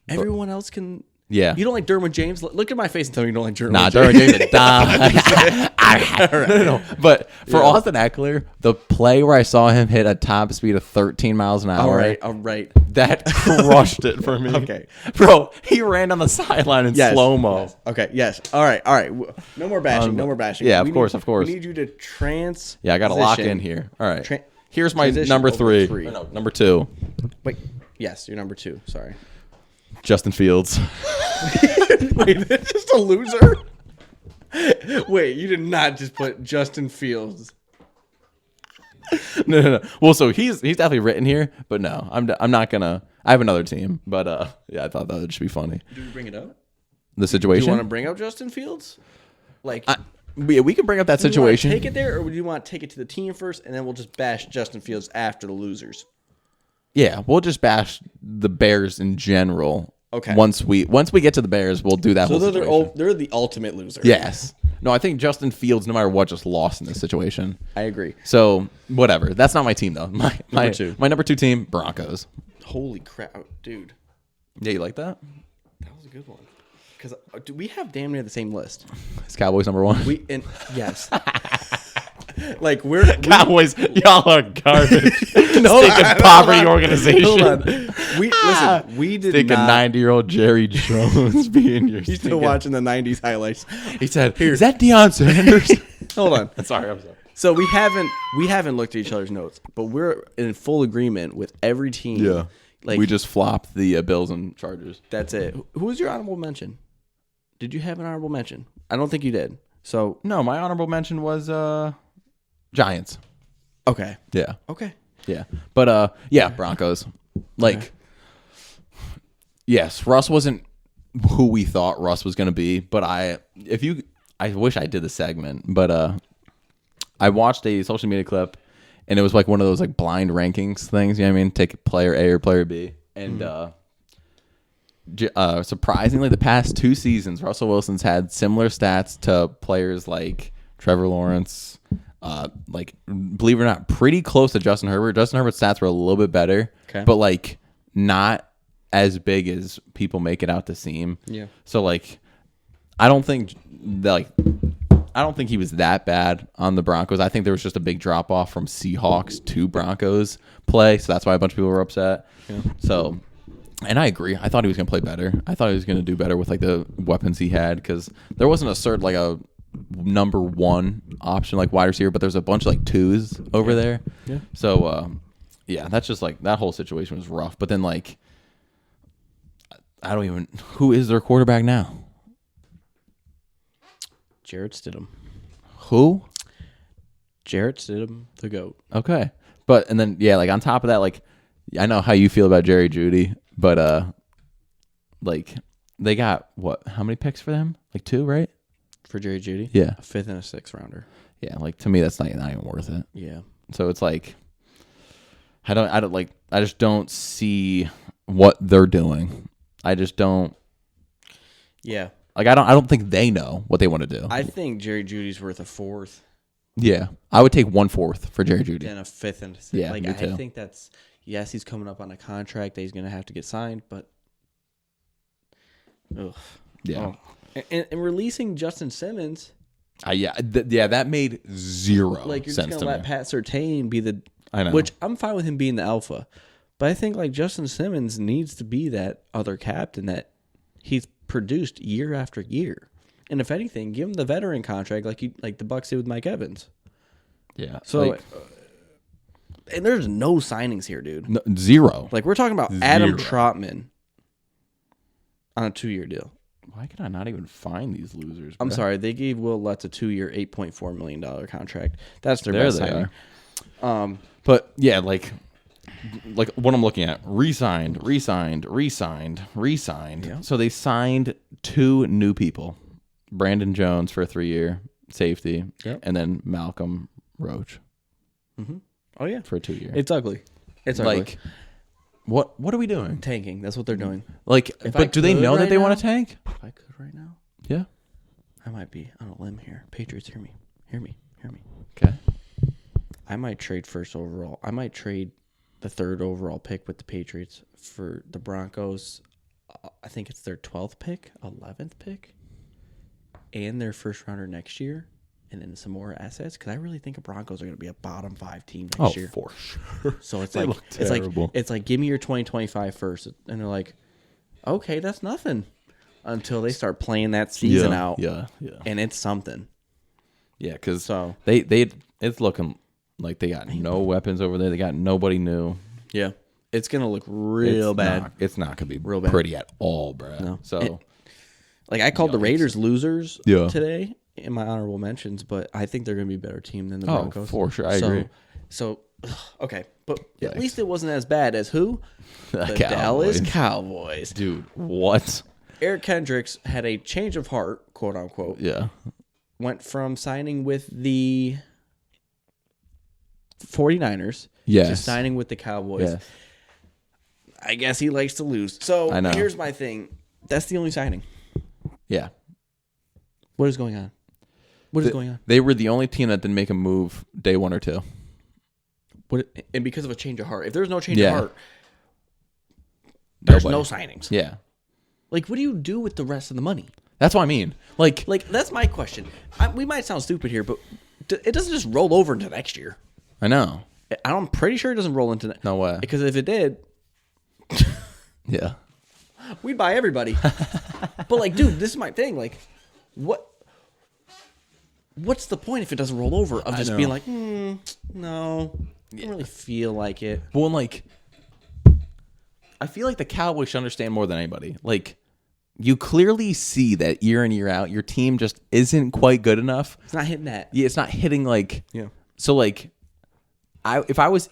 Everyone else can. Yeah. You don't like Derwin James? Look at my face and tell me you don't like Derwin Nah, James. Derwin James. No. But for Austin Eckler, the play where I saw him hit a top speed of 13 miles an hour, All right. that crushed it for me. Okay. Bro, he ran on the sideline in Yes. slow-mo. Yes. Okay. Yes. All right. No more bashing. No more bashing. yeah, of course. We need you to Yeah, I got to lock in here. All right. Here's my transition number over 3. three. No, number 2. Wait. Yes, you're number 2. Sorry. Justin Fields. Wait, that's just a loser? Wait, you did not just put Justin Fields. No. Well, so he's definitely written here, but no, I'm not gonna. I have another team, but yeah, I thought that would just be funny. Do we bring it up? The Do situation. you want to bring up Justin Fields? Like, we can bring up that do you wanna situation. take it there, or would you want to take it to the team first, and then we'll just bash Justin Fields after the losers? Yeah, we'll just bash the Bears in general. Okay. Once we get to the Bears, we'll do that. So whole situation. they're the ultimate loser. Yes. No, I think Justin Fields, no matter what, just lost in this situation. I agree. So whatever. That's not my team though. My number 2 team, Broncos. Holy crap, dude. Yeah, you like that? That was a good one. because we have damn near the same list. Is Cowboys number one? Yes. Like we Cowboys, y'all are garbage. No, Stinking poverty organization. Hold on. Listen. We did Stinking not. 90-year-old Jerry Jones being your. He's still watching the '90s highlights. He said, "Is that Deion Sanders?" Hold on. I'm sorry. So we haven't looked at each other's notes, but we're in full agreement with every team. Yeah. Like We just flopped the Bills and Chargers. that's it. Who was your honorable mention? Did you have an honorable mention? I don't think you did. So No, my honorable mention was Giants. okay. Yeah. Okay. Yeah. But yeah, Broncos. Like yes, Russ wasn't who we thought Russ was going to be, but I wish I did the segment, but I watched a social media clip and it was like one of those like blind rankings things, you know what I mean? Take player A or player B. And surprisingly the past 2 seasons Russell Wilson's had similar stats to players like Trevor Lawrence, like believe it or not, pretty close to Justin Herbert. Justin Herbert's stats were a little bit better, but like not as big as people make it out to seem. Yeah. So like, I don't think he was that bad on the Broncos. I think there was just a big drop off from Seahawks to Broncos play, so that's why a bunch of people were upset. Yeah. So, and I agree. I thought he was going to play better. I thought he was going to do better with like the weapons he had because there wasn't a number 1 option like wide receiver, but there's a bunch of like 2s over there. Yeah. So yeah, that's just like that whole situation was rough. But then like who is their quarterback now? Jarrett Stidham. Who? Jarrett Stidham, the GOAT. Okay. But and then yeah, like on top of that, like I know how you feel about Jerry Jeudy, but like they got what? How many picks for them? Like 2, right? For Jerry Jeudy? Yeah. A 5th and a 6th rounder. Yeah, like to me that's not even worth it. Yeah. So it's like I just don't see what they're doing. I just don't. Yeah. Like I don't think they know what they want to do. I think Jerry Judy's worth a 4th. Yeah, I would take 1/4 for Jerry Jeudy. And a 5th and a 6th. Yeah, like me too. I think that's he's coming up on a contract that he's going to have to get signed, but yeah. Oh. And releasing Justin Simmons. That made zero like you're sense just to gonna let me. Pat Surtain be the. I know. Which I'm fine with him being the alpha, but I think like Justin Simmons needs to be that other captain that he's produced year after year. And if anything, give him the veteran contract like the Bucs did with Mike Evans. Yeah. So, and there's no signings here, dude. No, zero. Like we're talking about Adam Trotman on a 2-year deal. Why can I not even find these losers? I'm bro? sorry, they gave Will Lutz a 2-year, $8.4 million contract. That's their There best they signing. are. But yeah, like what I'm looking at, re-signed. Yeah. So they signed 2 new people. Brandon Jones for a 3-year safety, and then Malcolm Roach. Mm-hmm. Oh yeah, for a 2-year. It's ugly. It's like ugly. What are we doing? Tanking. That's what they're doing. Like, but do they know that they want to tank? If I could right now, yeah, I might be on a limb here. Patriots, hear me. Okay. I might trade first overall. I might trade the 3rd overall pick with the Patriots for the Broncos. I think it's their 12th pick, 11th pick, and their 1st rounder next year, and then some more assets. Because I really think the Broncos are going to be a bottom 5 team next year. For sure. So it's They like look terrible. it's like give me your 2025 first, and they're like, okay, that's nothing until they start playing that season out. Yeah. And it's something. Yeah, because So it's looking like they got no weapons over there. They got nobody new. yeah, it's gonna look real bad. It's not gonna be Real bad. pretty at all, bro. No. So Like I called the Raiders losers Yeah. today in my honorable mentions, but I think they're gonna be a better team than the Oh, Broncos. for sure. I agree. So okay, but Yikes. at least it wasn't as bad as who? The Dallas Cowboys. Dude, what? Eric Kendricks had a change of heart, quote unquote. Yeah. Went from signing with the 49ers to Yes. signing with the Cowboys. Yes. I guess he likes to lose. So I know. here's my thing. That's the only signing. Yeah. What is going on? What is going on? They were the only team that didn't make a move day 1 or 2. And because of a change of heart. If there's no change Yeah. of heart, there's Nobody. no signings. Yeah. Like, what do you do with the rest of the money? That's what I mean. Like That's my question. We might sound stupid here, but it doesn't just roll over into next year. I know. I'm pretty sure it doesn't roll into No way. Because if it did, Yeah. we'd buy everybody. But like, dude, this is my thing. Like, what's the point if it doesn't roll over of just know. being like, no, I don't really feel like it. Well, and like, I feel like the Cowboys should understand more than anybody. Like, you clearly see that year in, year out, your team just isn't quite good enough. It's not hitting that. Yeah, it's not hitting like. Yeah. So like, if I was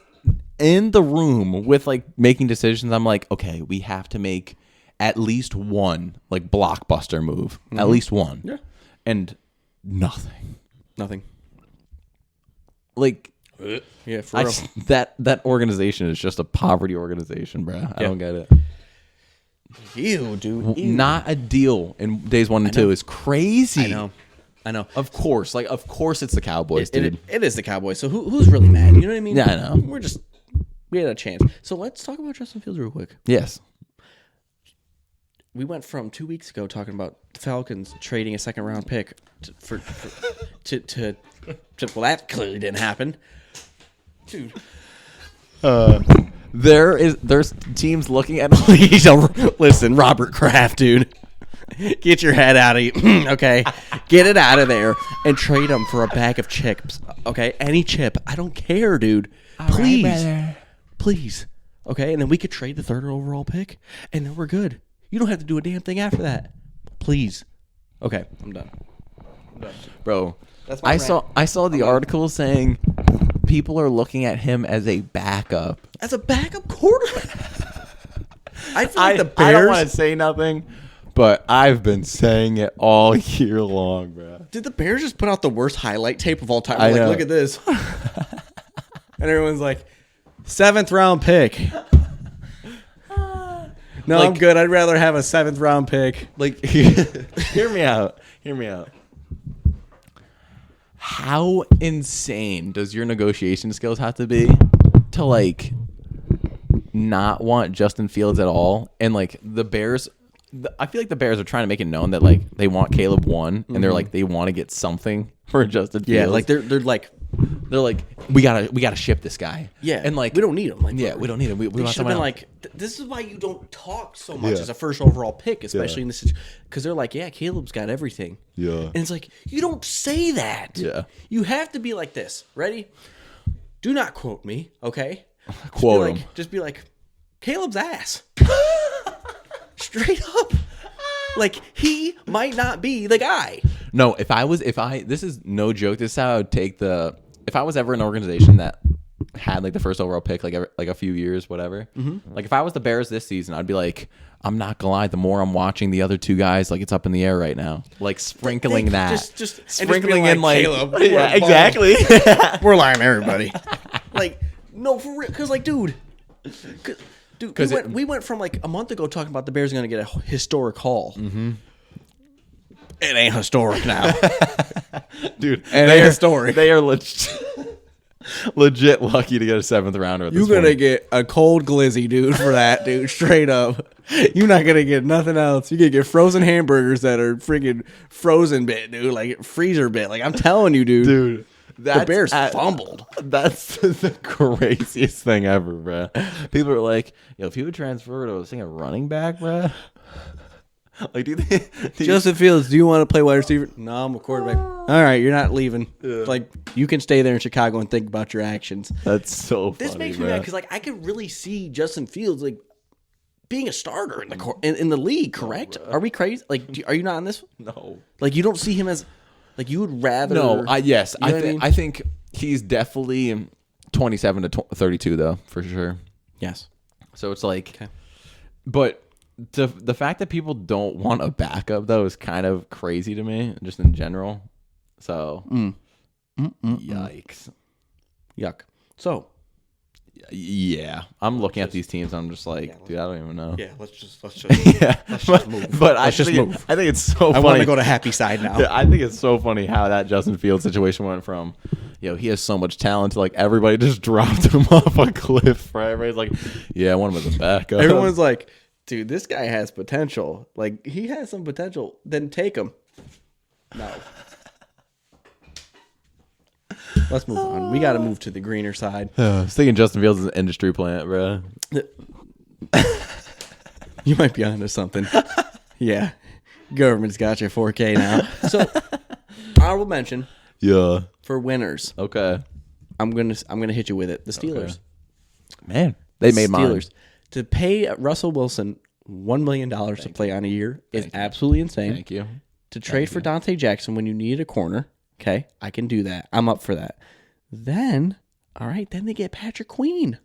in the room with like making decisions, I'm like, okay, we have to make at least one like blockbuster move, at least one. Yeah. And nothing. Nothing. Like. Yeah, for real. That organization is just a poverty organization, bro. I don't get it. Ew, dude. Ew. Not a deal in days 1 and 2 is crazy. I know. Of course, it's the Cowboys, dude. It is the Cowboys. So who's really mad? You know what I mean? Yeah, I know. We had a chance. So let's talk about Justin Fields real quick. Yes. We went from 2 weeks ago talking about the Falcons trading a second round pick to well, that clearly didn't happen. Dude. There's teams looking at Listen, Robert Kraft, dude. Get your head out of here. Okay. Get it out of there and trade him for a bag of chips. Okay. Any chip. I don't care, dude. Please. brother. Please. Okay. And then we could trade the third overall pick and then we're good. You don't have to do a damn thing after that. Please. Okay. I'm done. Bro. That's my I rant. saw the article saying people are looking at him as a backup. As a backup quarterback. I feel like the I don't Bears. want to say nothing, but I've been saying it all year long, bro. Did the Bears just put out the worst highlight tape of all time? I Like, know. look at this. And everyone's like, 7th round pick. No, I'm good. I'd rather have a 7th round pick. Like, hear me out. Hear me out. How insane does your negotiation skills have to be to like not want Justin Fields at all? And like the Bears, I feel like the Bears are trying to make it known that like they want Caleb 1 and they're like they want to get something for Justin Fields. Yeah, like they're like, we gotta ship this guy. yeah, and like we don't need him. Like, yeah, we don't need him. We They want should have someone been else. like, this is why you don't talk so much Yeah. as a first overall pick, especially in this situation. Because they're like, yeah, Caleb's got everything. Yeah. And it's like, you don't say that. Yeah. You have to be like this. Ready? Do not quote me, okay? Quote him. Just be like, Caleb's ass. Straight up. Like, he might not be the guy. No, this is no joke. This is how I would take if I was ever an organization that had like the first overall pick, like a few years, whatever. Mm-hmm. Like if I was the Bears this season, I'd be like, I'm not gonna lie. The more I'm watching the other two guys, like it's up in the air right now. Like sprinkling that, Just sprinkling be in like, Caleb, yeah, exactly. We're lying to everybody. Like, no, for real. Because, like, dude, we went from like a month ago talking about the Bears are going to get a historic haul. Mm-hmm. It ain't historic now. Dude, It ain't historic. They are legit lucky to get a 7th rounder. At this You're going to point. get a cold glizzy, dude, for that, dude, straight up. You're not going to get nothing else. You're going to get frozen hamburgers that are freaking frozen bit, dude, like freezer bit. Like, I'm telling you, dude. The Bears fumbled. That's the craziest thing ever, bro. People are like, yo, if he would transfer to a running back, bro. Like, do you Justin Fields, do you want to play wide receiver? No, I'm a quarterback. All right, you're not leaving. Yeah. Like, you can stay there in Chicago and think about your actions. That's so funny. This makes me mad because, like, I could really see Justin Fields like being a starter in the in the league. Correct? Are we crazy? Like, are you not on this? No. Like, you don't see him as like you would rather. No, yes. You know what I mean? I think he's definitely 27 to 32, though, for sure. Yes. So it's like, but the fact that people don't want a backup though is kind of crazy to me, just in general. So, yikes, Yuck. So, yeah, I'm looking at these teams. I'm just like, dude, I don't even know. yeah, let's just Yeah, move. but Let's just move. I think it's so I funny. want to go to happy side now. Yeah, I think it's so funny how that Justin Fields situation went from, he has so much talent to like everybody just dropped him off a cliff. Right? Everybody's like, yeah, I want him as a backup. Everyone's like, Dude, this guy has potential. Like, he has some potential. Then take him. No. Let's move on. We got to move to the greener side. I was thinking Justin Fields is an industry plant, bro. You might be onto something. Yeah. Government's got you 4K now. So, honorable mention Yeah. for winners. Okay. I'm gonna hit you with it. The Steelers. Man, they made mine. Steelers. To pay Russell Wilson $1 million to play on a year is absolutely insane. Thank you. To trade for Dante Jackson when you needed a corner, okay, I can do that. I'm up for that. Then, all right, then they get Patrick Queen.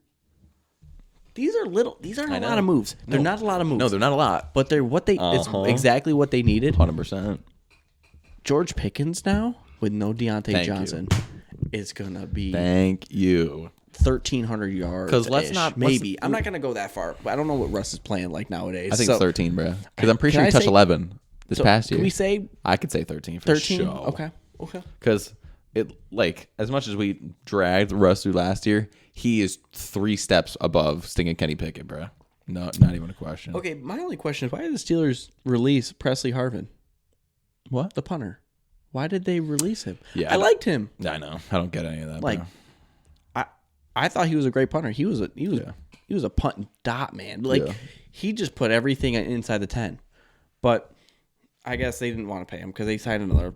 These aren't a lot of moves. They're not a lot of moves. No, they're not a lot. But they're what they it's exactly what they needed. 100%. George Pickens now with no Deontay Thank Johnson is gonna be Thank you. 1,300 yards. 'Cause let's not- maybe. I'm not gonna go that far. But I don't know what Russ is playing like nowadays. I think So, it's 13, bro. Because I'm pretty Can sure I he touched say- 11 this past year. Can we say I could say 13 for 13? sure. Okay. Because it, like, as much as we dragged Russ through last year, he is 3 steps above stinging Kenny Pickett, bro. No, not even a question. Okay, my only question is why did the Steelers release Presley Harvin, What? the punter? Why did they release him? Yeah, I liked him. I know. I don't get any of that. Like, bro. I thought he was a great punter. He was a punt and dot man. Like Yeah. he just put everything inside the 10. But I guess they didn't want to pay him because they signed another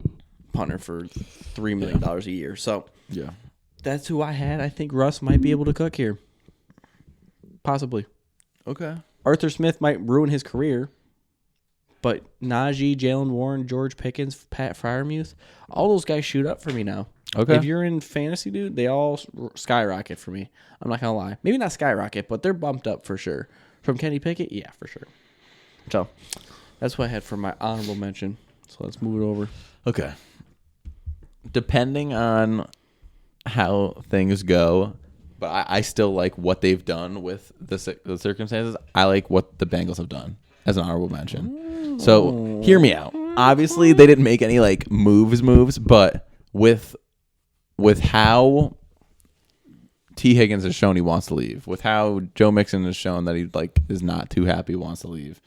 punter for $3 million a year. So Yeah. that's who I had. I think Russ might be able to cook here. Possibly. Okay. Arthur Smith might ruin his career, but Najee, Jalen Warren, George Pickens, Pat Freiermuth, all those guys shoot up for me now. Okay. If you're in fantasy, dude, they all skyrocket for me. I'm not going to lie. Maybe not skyrocket, but they're bumped up for sure. From Kenny Pickett? Yeah, for sure. So that's what I had for my honorable mention. So let's move it over. Okay. Depending on how things go, but I still like what they've done with the circumstances. I like what the Bengals have done as an honorable mention. So hear me out. Obviously, they didn't make any like moves, but with how T. Higgins has shown he wants to leave, with how Joe Mixon has shown that he like is not too happy, wants to leave.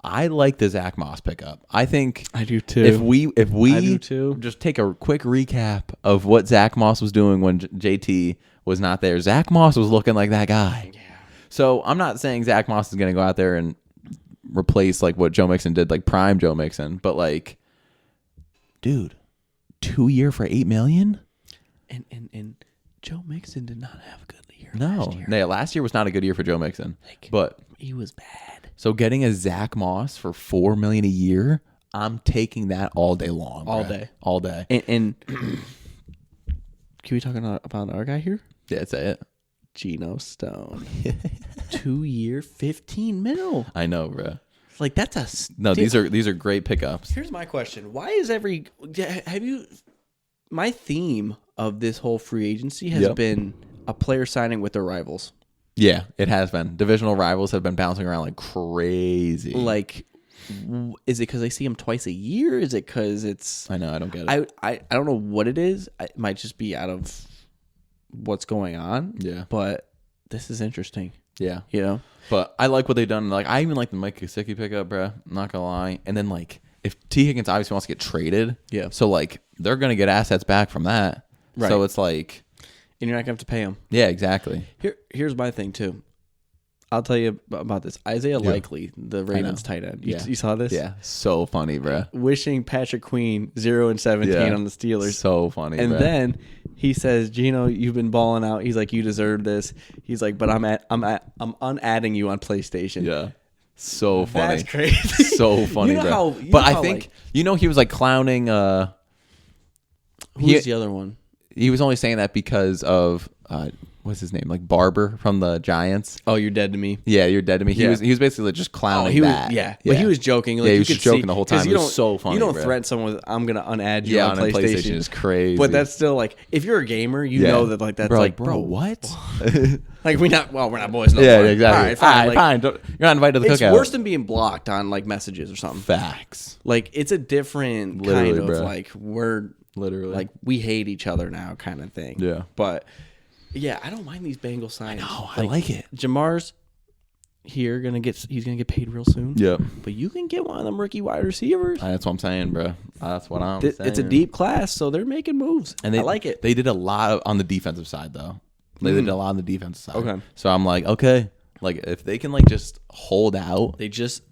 I like the Zach Moss pickup. I think I do too. If we I do too. just take a quick recap of what Zach Moss was doing when JT was not there. Zach Moss was looking like that guy. Yeah. So I'm not saying Zach Moss is going to go out there and replace like what Joe Mixon did, like prime Joe Mixon, but like, dude, 2 year for $8 million. And Joe Mixon did not have a good year. Last year was not a good year for Joe Mixon, but he was bad. So getting a Zach Moss for $4 million a year, I'm taking that all day long. All day. And can we talk about our guy here? Yeah, that's it. Geno Stone. 2 year, $15 million. I know, bro. Like that's these are great pickups. Here's my question: why is my theme of this whole free agency has been a player signing with their rivals? Yeah, it has been. Divisional rivals have been bouncing around like crazy. Like, is it because they see him twice a year? Is it because it's? I know. I don't get it. I don't know what it is. It might just be out of what's going on. Yeah. But this is interesting. Yeah. You know? But I like what they've done. Like, I even like the Mike Gesicki pickup, bro. I'm not going to lie. And then, like, if T. Higgins obviously wants to get traded. Yeah. So, like, they're going to get assets back from that. Right. So it's like. And you're not going to have to pay him. Yeah, exactly. Here's my thing, too. I'll tell you about this. Isaiah Likely, the Ravens tight end. You saw this? Yeah. So funny, bro. Wishing Patrick Queen 0-17 on the Steelers. So funny, and bro. then he says, Gino, you've been balling out. He's like, you deserve this. He's like, but I'm unadding you on PlayStation. Yeah. So funny. That's crazy. So funny, bro. But I think, he was like clowning. Who's the other one? He was only saying that because of what's his name, like Barber from the Giants. Oh, you're dead to me. Yeah, you're dead to me. He was basically just clowning that. But he was joking. Like, he was just joking the whole time. It was so funny. You don't bro. threaten someone with "I'm gonna unadd you on PlayStation." Is crazy. But that's still like, if you're a gamer, you know that like that's like, bro, what? Like we're not boys no more. Yeah, exactly. All right, fine. You're not invited to the cookout. It's worse than being blocked on like messages or something. Facts. Like it's a different kind of like we're like we hate each other now kind of thing. Yeah. But yeah, I don't mind these Bengals signs. I like it. Jamar's here he's gonna get paid real soon. Yep. But you can get one of them rookie wide receivers. That's what I'm saying, bro. That's what I'm saying. It's a deep class, so they're making moves. And I like it. They did a lot on the defensive side, though. They did a lot on the defensive side. Okay. So I'm like, okay, like if they can like just hold out. They just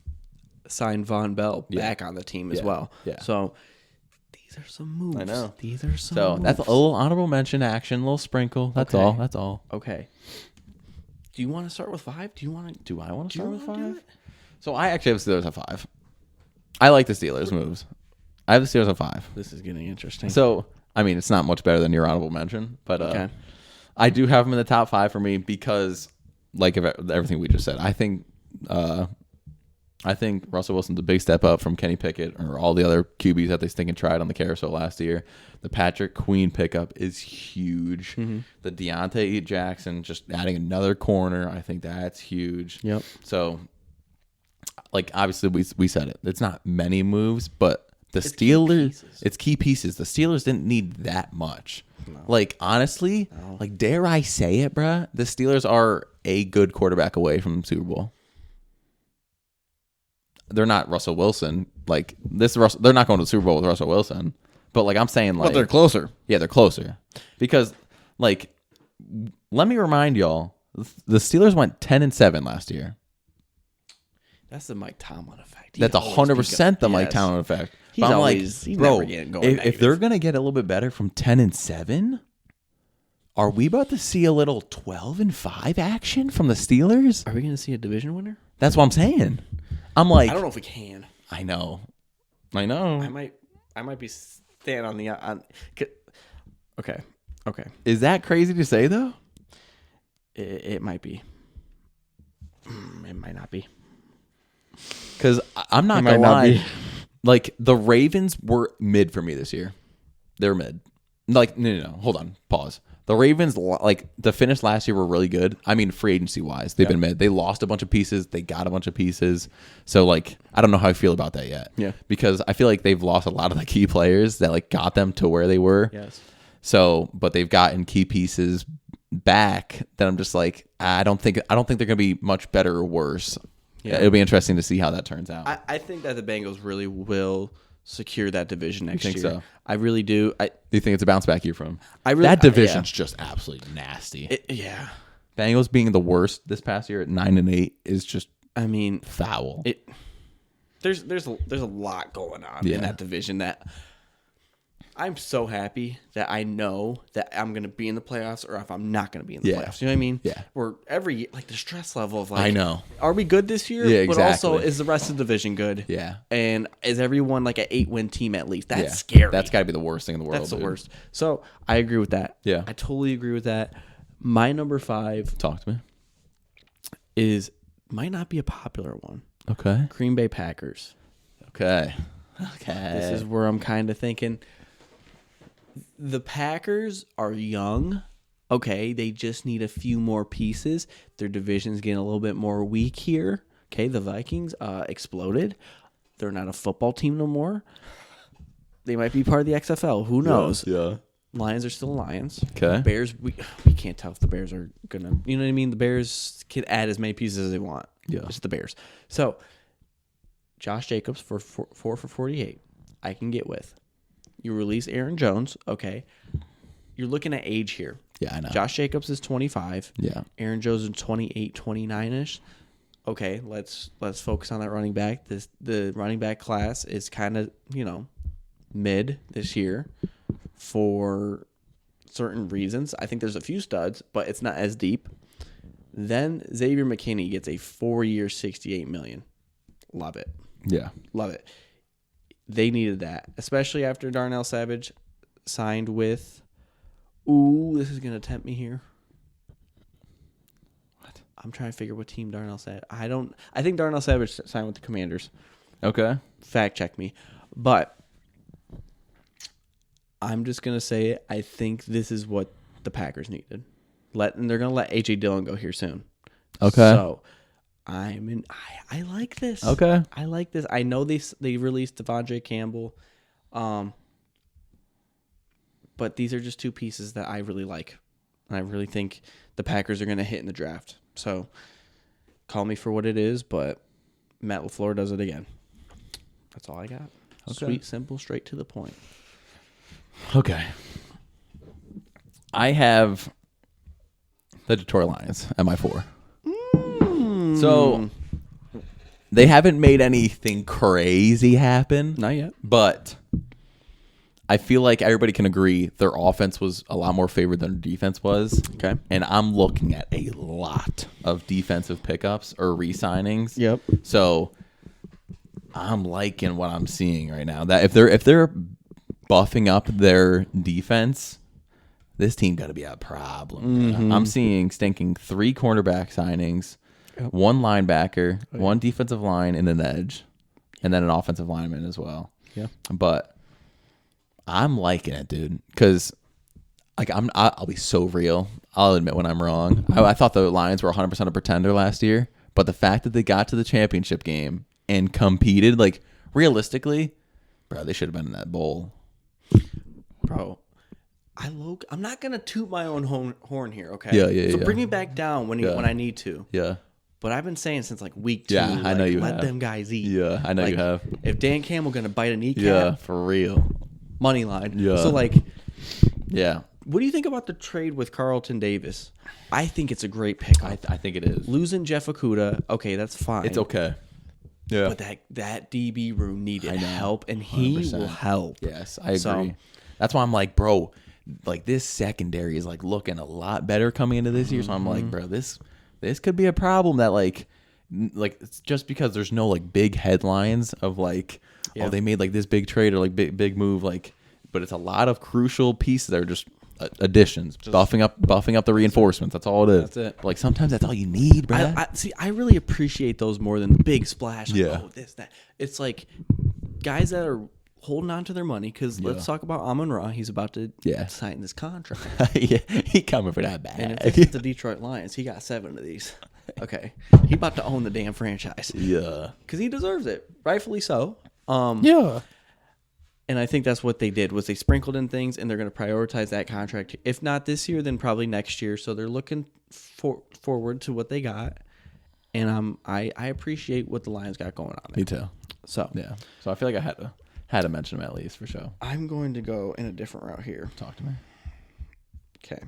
signed Von Bell back on the team as well. Yeah. So these are some moves. I know. These are some So moves. that's a little honorable mention action, a little sprinkle. That's Okay. all. That's all. Okay. Do you want to start with 5? Do you want to? Do I want to start with wanna do 5? it? So I actually have the Steelers at 5. I like the Steelers moves. I have the Steelers at 5. This is getting interesting. So I mean, it's not much better than your honorable mention, but Okay. I do have them in the top 5 for me because, like everything we just said, I think Russell Wilson's a big step up from Kenny Pickett or all the other QBs that they stink and tried on the carousel last year. The Patrick Queen pickup is huge. The Deontay Jackson just adding another corner, I think that's huge. Yep. So, like, obviously we said it. It's not many moves, but the It's key Steelers, pieces. it's key pieces. The Steelers didn't need that much. Like, honestly, like, dare I say it, bruh? The Steelers are a good quarterback away from the Super Bowl. They're not Russell Wilson. Like, they're not going to the Super Bowl with Russell Wilson. But, like, I'm saying, like, they're closer. yeah, they're closer. Because, like, let me remind y'all, the Steelers went 10-7 last year. That's the Mike Tomlin effect. That's 100% the Mike Tomlin effect. He's But I'm always- like, he's bro, never getting going if negative. they're gonna get a little bit better from 10-7, are we about to see a little 12-5 action from the Steelers? Are we going to see a division winner? That's what I'm saying. I'm like, I don't know if we can. I know. I might be staying on the Okay. Is that crazy to say though? It might be. It might not be. Because I'm not It gonna might not lie. be. Like, the Ravens were mid for me this year. They're mid. Like, no. Hold on. Pause. The Ravens, like, the finish last year were really good. I mean, free agency wise, they've been mid. They lost a bunch of pieces. They got a bunch of pieces. So, like, I don't know how I feel about that yet. Yeah. Because I feel like they've lost a lot of the key players that, like, got them to where they were. Yes. So, but they've gotten key pieces back that I'm just like, I don't think they're gonna be much better or worse. Yeah. It'll be interesting to see how that turns out. I think that the Bengals really will secure that division next think year. so? I really do. Do you think it's a bounce back year from? That Division's just absolutely nasty. Yeah. Bengals being the worst this past year at 9-8 is just I mean, foul. there's a lot going on Yeah. in that division that I'm so happy that I know that I'm going to be in the playoffs or if I'm not going to be in the Yeah. playoffs. You know what I mean? Yeah. Or every like the stress level of like I know. Are we good this year? Yeah, But also exactly. is the rest of the division good? Yeah. And is everyone like an 8-win team at least? That's Yeah. scary. That's got to be the worst thing in the world. That's the dude. worst. So I agree with that. Yeah. I totally agree with that. My number 5 Talk to me. might not be a popular one. Okay. Green Bay Packers. Okay. This is where I'm kind of thinking the Packers are young. Okay, they just need a few more pieces. Their division's getting a little bit more weak here. Okay, the Vikings exploded. They're not a football team no more. They might be part of the XFL. Who knows? Yeah. Lions are still Lions. Okay. Bears, we can't tell if the Bears are gonna. You know what I mean? The Bears can add as many pieces as they want. Yeah. It's the Bears. So, Josh Jacobs for 4 for 48, I can get with. You release Aaron Jones, okay. You're looking at age here. Yeah, I know. Josh Jacobs is 25. Yeah. Aaron Jones is 28, 29-ish. Okay, let's focus on that running back. The running back class is kind of, mid this year for certain reasons. I think there's a few studs, but it's not as deep. Then Xavier McKinney gets a 4-year, $68 million. Love it. Yeah. Love it. They needed that, especially after Darnell Savage signed with. Ooh, this is gonna tempt me here. What? I'm trying to figure what team Darnell Savage. I think Darnell Savage signed with the Commanders. Okay. Fact check me, but I'm just gonna say it. I think this is what the Packers needed. And they're gonna let AJ Dillon go here soon. Okay. So I like this. Okay. I like this. I know they released Devondre Campbell, but these are just two pieces that I really like, and I really think the Packers are going to hit in the draft. So call me for what it is, but Matt LaFleur does it again. That's all I got. Okay. Sweet, simple, straight to the point. Okay. I have the Detroit Lions at my 4. So they haven't made anything crazy happen. Not yet. But I feel like everybody can agree their offense was a lot more favored than their defense was. Okay. And I'm looking at a lot of defensive pickups or re-signings. Yep. So I'm liking what I'm seeing right now. That if they're buffing up their defense, this team got to be a problem. I'm seeing stinking 3 cornerback signings, 1 linebacker, 1 defensive line, and an edge, and then an offensive lineman as well. Yeah. But I'm liking it, dude, because like I'll be so real. I'll admit when I'm wrong. I thought the Lions were 100% a pretender last year, but the fact that they got to the championship game and competed, like realistically, bro, they should have been in that bowl. Bro, I'm not gonna toot my own horn here, okay? Yeah. So bring me back down when I need to. Yeah. But I've been saying since like week 2, Yeah, I know you let have. them guys eat. Yeah, I know you have. If Dan Campbell gonna bite a kneecap, Yeah, for real. money line. Yeah. So like, Yeah. what do you think about the trade with Carlton Davis? I think it's a great pick. I think it is. Losing Jeff Okudah, okay, that's fine. It's okay. Yeah. But that DB room needed I know. help, and he 100%. will help. Yes, I agree. So- That's why I'm like, bro, like this secondary is like looking a lot better coming into this year. So I'm like, bro, this could be a problem that like it's just because there's no like big headlines of like, Yeah. oh, they made like this big trade or like big move, like, but it's a lot of crucial pieces that are just additions, buffing up the reinforcements. That's all it is. That's it. Like sometimes that's all you need, bro. I really appreciate those more than the big splash. Like, Yeah. oh, this, that. It's like guys that are holding on to their money because let's talk about Amon-Ra. He's about to sign this contract. Yeah, he coming for that bag. And if this is the Detroit Lions, he got 7 of these. Okay. He about to own the damn franchise. Yeah. Because he deserves it. Rightfully so. Yeah. And I think that's what they did was they sprinkled in things and they're going to prioritize that contract. If not this year, then probably next year. So they're looking forward to what they got. And I appreciate what the Lions got going on there. Me too. So Yeah. So I feel like I had to mention him at least for sure. I'm going to go in a different route here. Talk to me. Okay.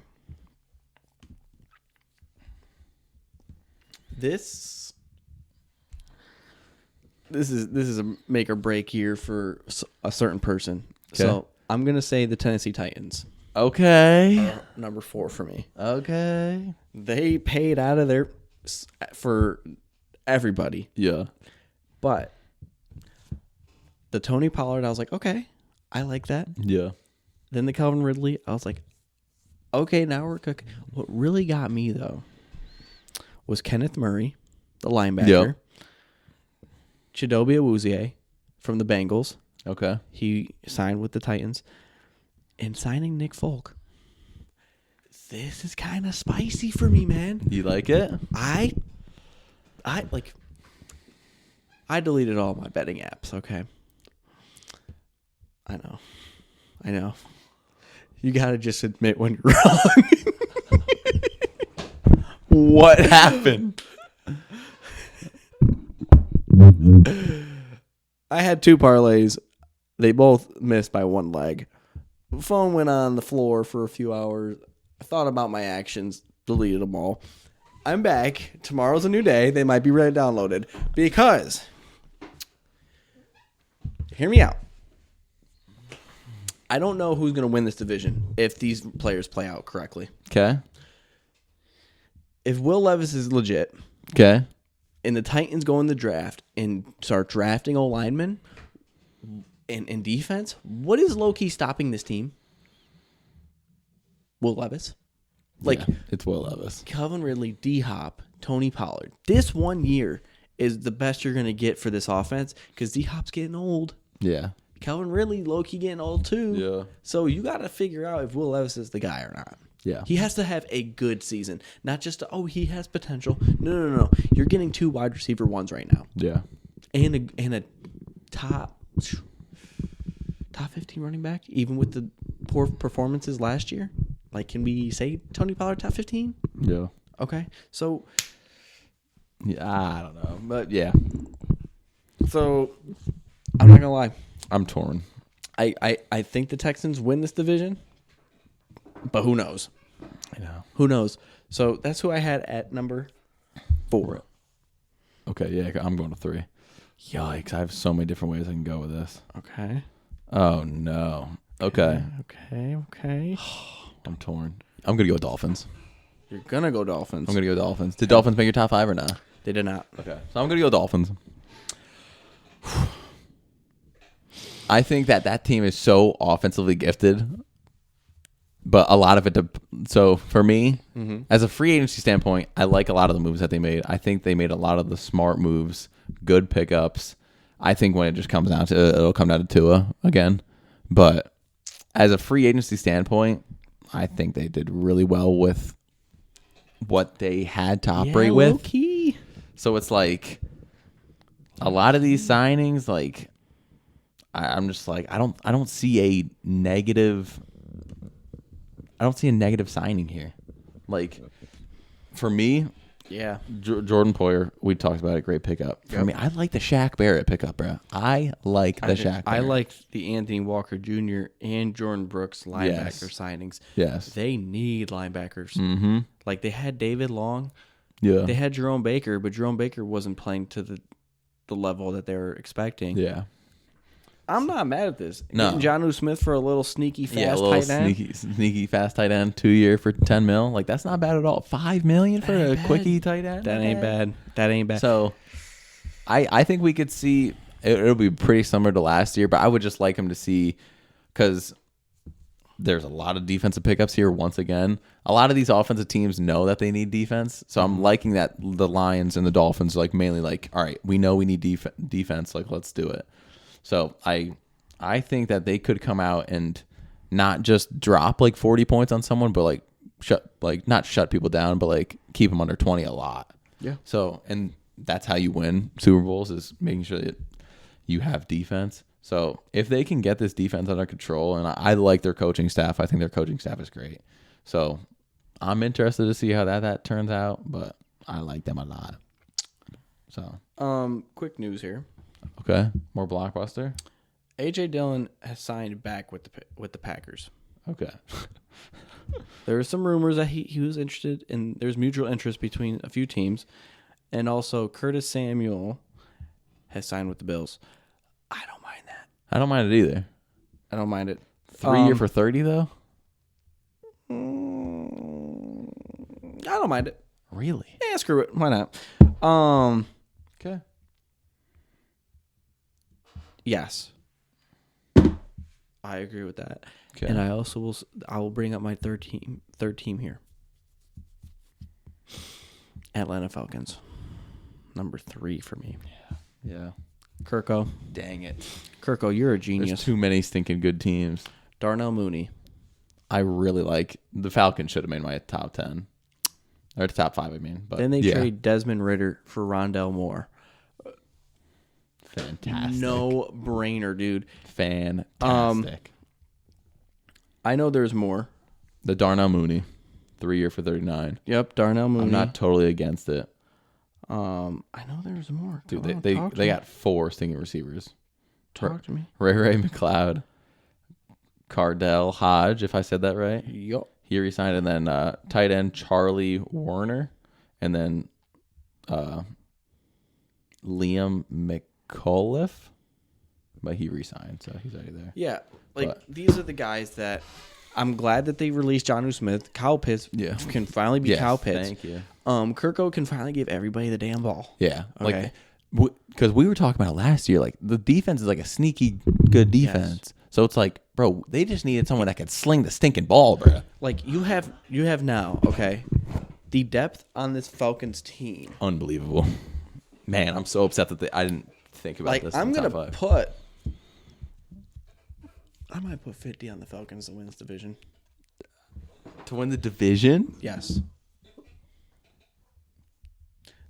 This is a make or break year for a certain person. Okay. So I'm gonna say the Tennessee Titans. Okay. Number 4 for me. Okay. They paid out of their for everybody, Yeah. but the Tony Pollard, I was like, okay, I like that. Yeah. Then the Calvin Ridley, I was like, okay, now we're cooking. What really got me though was Kenneth Murray, the linebacker. Yep. Chidobe Awuzie from the Bengals. Okay. He signed with the Titans. And signing Nick Folk. This is kind of spicy for me, man. You like it? I deleted all my betting apps, okay? I know. You got to just admit when you're wrong. What happened? I had 2 parlays. They both missed by 1 leg. Phone went on the floor for a few hours. I thought about my actions, deleted them all. I'm back. Tomorrow's a new day. They might be ready downloaded because, hear me out. I don't know who's going to win this division if these players play out correctly. Okay. If Will Levis is legit Okay. and the Titans go in the draft and start drafting O-linemen in defense, what is low-key stopping this team? Will Levis. Like, Yeah, it's Will Levis. Calvin Ridley, D-Hop, Tony Pollard. This 1 year is the best you're going to get for this offense because D-Hop's getting old. Yeah. Calvin Ridley, low-key getting old too. Yeah. So you got to figure out if Will Levis is the guy or not. Yeah. He has to have a good season. Not just, he has potential. No. You're getting 2 wide receiver 1s right now. Yeah. And a top 15 running back, even with the poor performances last year. Like, can we say Tony Pollard top 15? Yeah. Okay. So Yeah, I don't know, but yeah, So I'm not gonna lie. I'm torn. I think the Texans win this division, but who knows? I know. Who knows? So that's who I had at number 4. Okay, yeah, I'm going to 3. Yikes! I have so many different ways I can go with this. Okay. Oh no. Okay, Okay. I'm torn. I'm gonna go Dolphins. You're gonna go Dolphins. I'm gonna go Dolphins. Did Dolphins make your top 5 or not? They did not. Okay, so I'm gonna go Dolphins. I think that team is so offensively gifted, but a lot of it. So for me, as a free agency standpoint, I like a lot of the moves that they made. I think they made a lot of the smart moves, good pickups. I think when it just comes down to it'll come down to Tua again. But as a free agency standpoint, I think they did really well with what they had to operate with. Low-key. So it's like a lot of these signings, like I'm just like I don't see a negative. I don't see a negative signing here. Like for me, Yeah. Jordan Poyer, we talked about it, great pickup. For me, I like the Shaq Barrett pickup, bro. I like the Shaq. I Barrett. like the Anthony Walker Jr. and Jordan Brooks linebacker signings. Yes. They need linebackers. Mm-hmm. Like they had David Long. Yeah. They had Jerome Baker, but Jerome Baker wasn't playing to the level that they were expecting. Yeah. I'm not mad at this. No. Getting Jonnu Smith for a little sneaky fast Yeah, a little tight end. sneaky fast tight end, 2 year for $10 million. Like that's not bad at all. $5 million for a quickie tight end. That ain't bad. That ain't bad. So, I think we could see it'll be pretty similar to last year, but I would just like him to see because there's a lot of defensive pickups here. Once again, a lot of these offensive teams know that they need defense, so I'm liking that the Lions and the Dolphins like mainly like, all right, we know we need defense, like let's do it. So I think that they could come out and not just drop like 40 points on someone, but like not shut people down, but like keep them under 20 a lot. Yeah. So, and that's how you win Super Bowls is making sure that you have defense. So if they can get this defense under control, and I like their coaching staff, I think their coaching staff is great. So I'm interested to see how that turns out, but I like them a lot. So, quick news here. okay, more blockbuster. AJ Dillon has signed back with the Packers. Okay. There were some rumors that he was interested, and there's mutual interest between a few teams. And also, Curtis Samuel has signed with the Bills. I don't mind that. I don't mind it either. I don't mind it. 3 year for 30 though? I don't mind it. Really? Yeah, screw it. Why not? Okay. Yes. I agree with that. Okay. And I also will bring up my third team here. Atlanta Falcons. Number 3 for me. Yeah. Kirko. Dang it. Kirko, you're a There's genius. too many stinking good teams. Darnell Mooney. I really like the Falcons should have made my top 10. Or top 5, I mean. But Then they yeah. trade Desmond Ridder for Rondell Moore. Fantastic. No brainer, dude. Fantastic. I know there's more. The Darnell Mooney, 3 year for 39. Yep, Darnell Mooney. I'm not totally against it. I know there's more. Dude, Come on, they talk to me. got 4 stinking receivers. Talk to me. Ray McLeod, Cardell Hodge, if I said that right. Yup. He resigned, and then tight end Charlie Warner, and then Liam McAuliffe, but he resigned, so he's already there. Yeah, like But- these are the guys that I'm glad that they released Jonnu Smith. Kyle Pitts can finally be Yes, Kyle Pitts. thank you. Kirko can finally give everybody the damn ball. Yeah, Okay. like because we were talking about it last year. Like the defense is like a sneaky good defense, so it's like, bro, they just needed someone that could sling the stinking ball, bro. Like you have now, okay, the depth on this Falcons team. Unbelievable, man. I'm so upset that I didn't think about Like this. I'm in gonna top 5. put. I might put 50 on the Falcons to win this division. To win the division. Yes.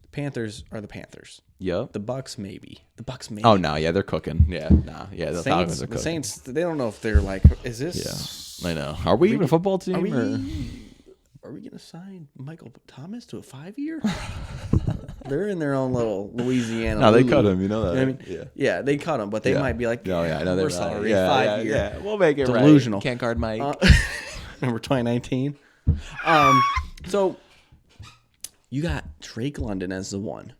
The Panthers are the Panthers. Yep. The Bucks maybe. The Bucks maybe. Oh no, yeah, they're cooking. Yeah, nah, yeah, the Falcons are The cooking. Saints. They don't know if they're like. Is this? Yeah, I know. Are we even a football team? Are we? or? Are we gonna sign Michael Thomas to a 5-year? They're in their own little Louisiana. No, they Lulu. cut him. You know that. You know what I mean? Yeah. Yeah, they cut him, but they Yeah. might be like, Oh yeah, I know they're we're right. sorry, Yeah, 5 year. yeah. We'll make it Delusional. right. Can't guard Mike. Remember 2019? So you got Drake London as the one.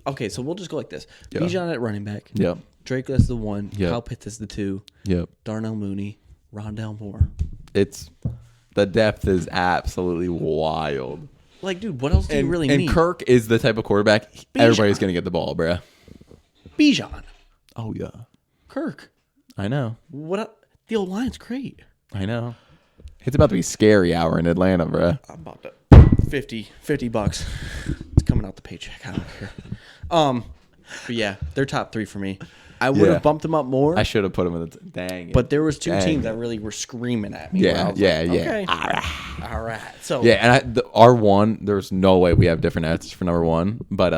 Okay, so we'll just go like this. Yeah. Bijan at running back. Yep. Drake as the one. Yep. Kyle Pitts as the two. Yep. Darnell Mooney. Rondell Moore. It's the depth is absolutely wild. Like, dude, what else do you really and need? Kirk is the type of quarterback everybody's gonna get the ball, bruh. Bijan. Oh yeah. Kirk. I know. The old line's great. I know. It's about to be scary hour in Atlanta, bruh. I'm about to $50. It's coming out the paycheck. I don't care. But yeah, they're top 3 for me. I would have bumped them up more. I should have put him in the dang. But there was 2 Dang teams it. that really were screaming at me. where I Yeah, was yeah, like, yeah. Okay. All right. So Yeah, and our one, there's no way we have different answers for number one. But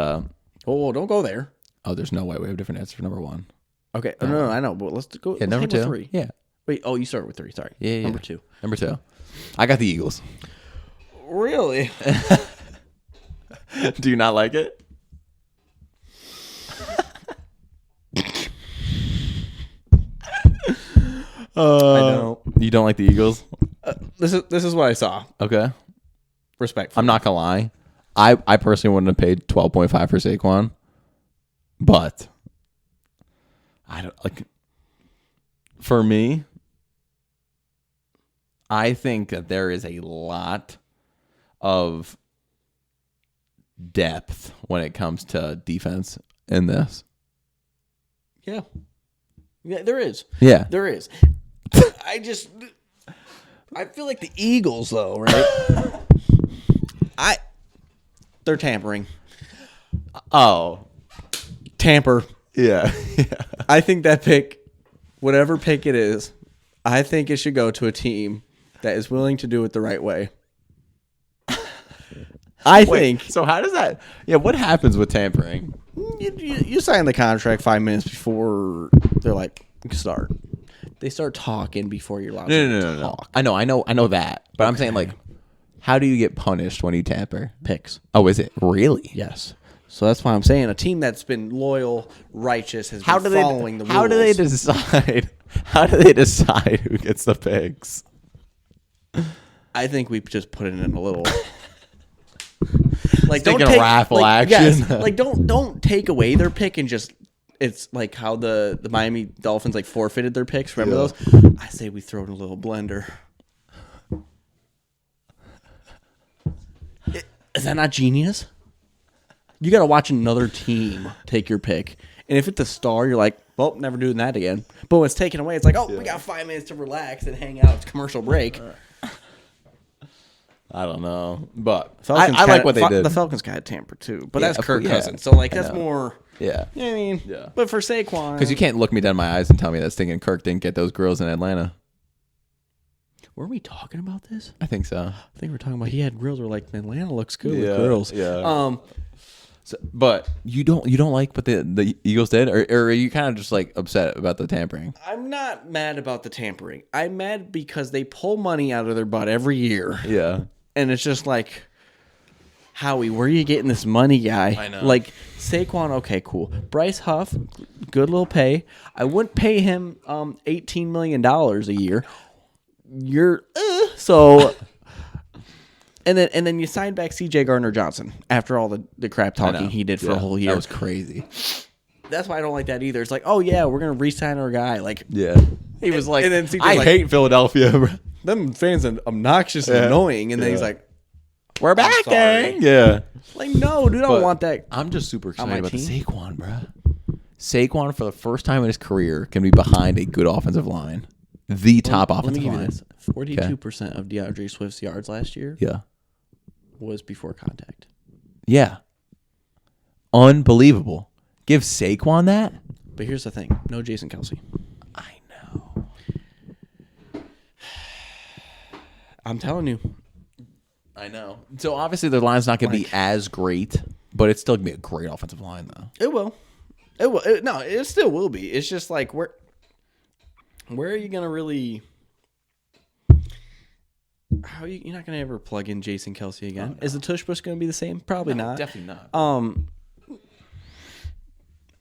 oh, don't go there. there's no way we have different answers for number one. Okay. No, I know. But let's go. Yeah, let's number hang with 2. 3. Yeah, Wait. Oh, you started with 3. Sorry. yeah, yeah. Number 2. Number 2. I got the Eagles. Really? Do you not like it? I don't. You don't like the Eagles? This is what I saw. Okay. Respectfully. I'm not gonna lie. I personally wouldn't have paid 12.5 for Saquon, but I don't like. For me, I think that there is a lot of depth when it comes to defense in this. Yeah. Yeah, there is. Yeah. There is. I feel like the Eagles, though, right? They're tampering. Oh. Tamper. Yeah. I think that pick, whatever pick it is, I think it should go to a team that is willing to do it the right way. I think. So how does that? Yeah. What happens with tampering? You sign the contract 5 minutes before they're like, you can start. They start talking before you're allowed to talk. I know that. But I'm saying, like, how do you get punished when you tamper? Picks. Oh, is it really? Yes. So that's why I'm saying a team that's been loyal, righteous, has been following the rules. How do they decide? How do they decide who gets the picks? I think we just put it in a little. Like, Thinking raffle action. Yes, like don't take away their pick and just. It's like how the Miami Dolphins like forfeited their picks. Remember those? I say we throw it in a little blender. Is that not genius? You got to watch another team take your pick. And if it's a star, you're like, well, never doing that again. But when it's taken away, it's like, oh, we got 5 minutes to relax and hang out. It's commercial break. I don't know, but Falcons I like what they did. The Falcons got tampered too, but Yeah, that's Kirk yeah. Cousins. So like I that's know. more. Yeah, You know what I mean? Yeah. But for Saquon, because you can't look me down my eyes and tell me that stinking Kirk didn't get those girls in Atlanta. were we talking about this? I think so. I think we're talking about he had grills. We're like, Atlanta looks good with Yeah, grills. yeah. So, but you don't like what the Eagles did, or are you kind of just like upset about the tampering? I'm not mad about the tampering. I'm mad because they pull money out of their butt every year, Yeah. and it's just like, Howie, where are you getting this money, guy? I know. Like Saquon, okay, cool. Bryce Huff, good little pay. I wouldn't pay him $18 million a year. You're so. And then you signed back C.J. Gardner-Johnson after all the crap talking he did for a whole year. That was crazy. That's why I don't like that either. It's like, oh yeah, we're gonna re-sign our guy. Like, Yeah. He was like, and then CJ's I like- hate Philadelphia. Bro. them fans are obnoxious and Yeah. annoying. And then he's Yeah. like, We're back, sorry. gang. Yeah. like no, dude, I don't want that. I'm just super On my excited about the team? Saquon, bro. Saquon, for the first time in his career, can be behind a good offensive line. The top Let me offensive give you line. this: 42% of DeAndre Swift's yards last year Yeah. was before contact. Yeah. Unbelievable. Give Saquon that? But here's the thing: no Jason Kelsey. I know. I'm telling you, I know. So obviously their line's not going to be as great, but it's still going to be a great offensive line, though. it will. No, it still will be. It's just like where are you gonna really? you're not gonna ever plug in Jason Kelsey again? Is the tush push gonna be the same? Probably not. Definitely not.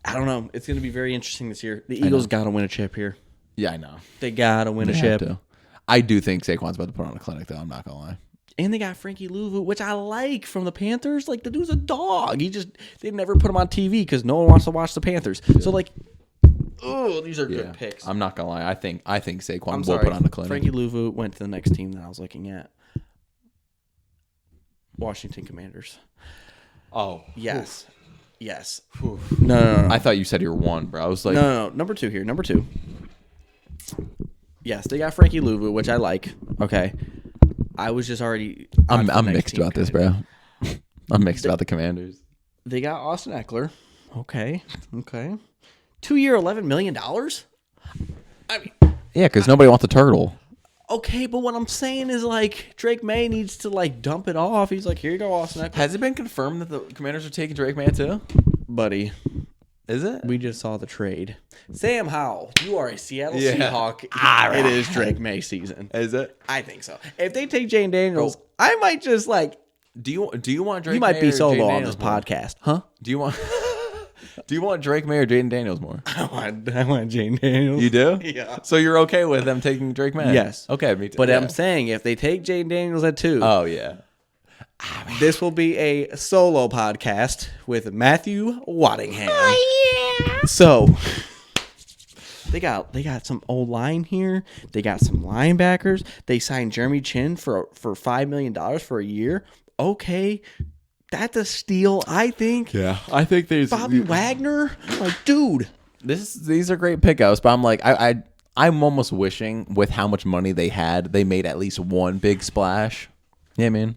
I don't know. It's gonna be very interesting this year. The Eagles gotta win a chip here. Yeah, I know. They gotta win a They have chip. to. I do think Saquon's about to put on a clinic, though. I'm not gonna lie. And they got Frankie Louvu, which I like from the Panthers. Like, the dude's a dog. They never put him on TV because no one wants to watch the Panthers. So, like, these are good picks. I'm not gonna lie. I think Saquon I'm will sorry. put on a clinic. Frankie Louvu went to the next team that I was looking at. Washington Commanders. Oh, Yes. Yes. No. I thought you said you were one, bro. I was like, No. Number 2 here. Number 2. Yes, they got Frankie Louvu, which I like. Okay. I was just already. I'm mixed about this, bro. I'm mixed about the Commanders. They got Austin Eckler. Okay. 2-year, $11 million? I mean, Yeah, because nobody wants a turtle. okay, but what I'm saying is, like, Drake May needs to, like, dump it off. He's like, here you go, Austin Eckler. Has it been confirmed that the Commanders are taking Drake May too? Buddy, Is it? we just saw the trade. Sam Howell, you are a Seattle Yeah. Seahawk. It is Drake May season. Is it? I think so. If they take Jane Daniels, I might just, like, Do you want Drake? you might May be or solo Jaden on this Daniels more? podcast. Huh? Do you want? Do you want Drake May or Jaden Daniels more? I want Jane Daniels. You do? Yeah. So you're okay with them taking Drake May? Yes. Okay, me too. But yeah. I'm saying if they take Jane Daniels at 2, Oh yeah. this will be a solo podcast with Matthew Waddingham. Oh, yeah. So they got some old line here. They got some linebackers. They signed Jeremy Chin for $5 million for a year. Okay, that's a steal, I think. Yeah, I think there's Bobby Wagner, like, dude. These are great pickups, but I'm like I'm almost wishing with how much money they had, they made at least one big splash. Yeah, man.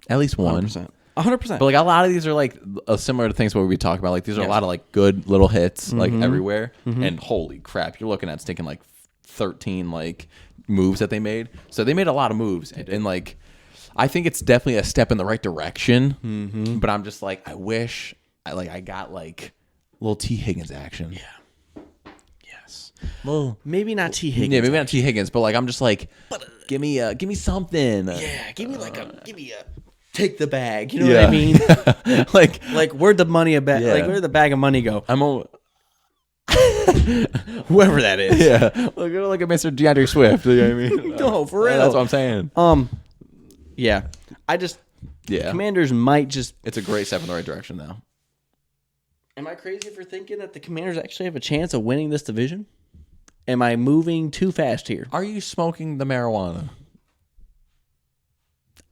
At least one. 100%. But like a lot of these are like similar to things what we talk about. Like these are a lot of like good little hits like everywhere. And holy crap, you're looking at stinking like 13 like moves that they made. So they made a lot of moves, and like I think it's definitely a step in the right direction. But I'm just like I wish I got like little T Higgins action. Yeah. Yes. Well, Maybe not T. Higgins. yeah, maybe not T Higgins, but like I'm just like give me something. Yeah, give me a take the bag. You know what I mean? like Where'd the money Yeah. like where'd the bag of money go? I'm a Whoever that is. yeah. Look at Mr. DeAndre Swift. You know what I mean? No, for real. That's what I'm saying. Yeah. I just Yeah. Commanders might just. It's a great step in the right direction, though. Am I crazy for thinking that the Commanders actually have a chance of winning this division? Am I moving too fast here? Are you smoking the marijuana?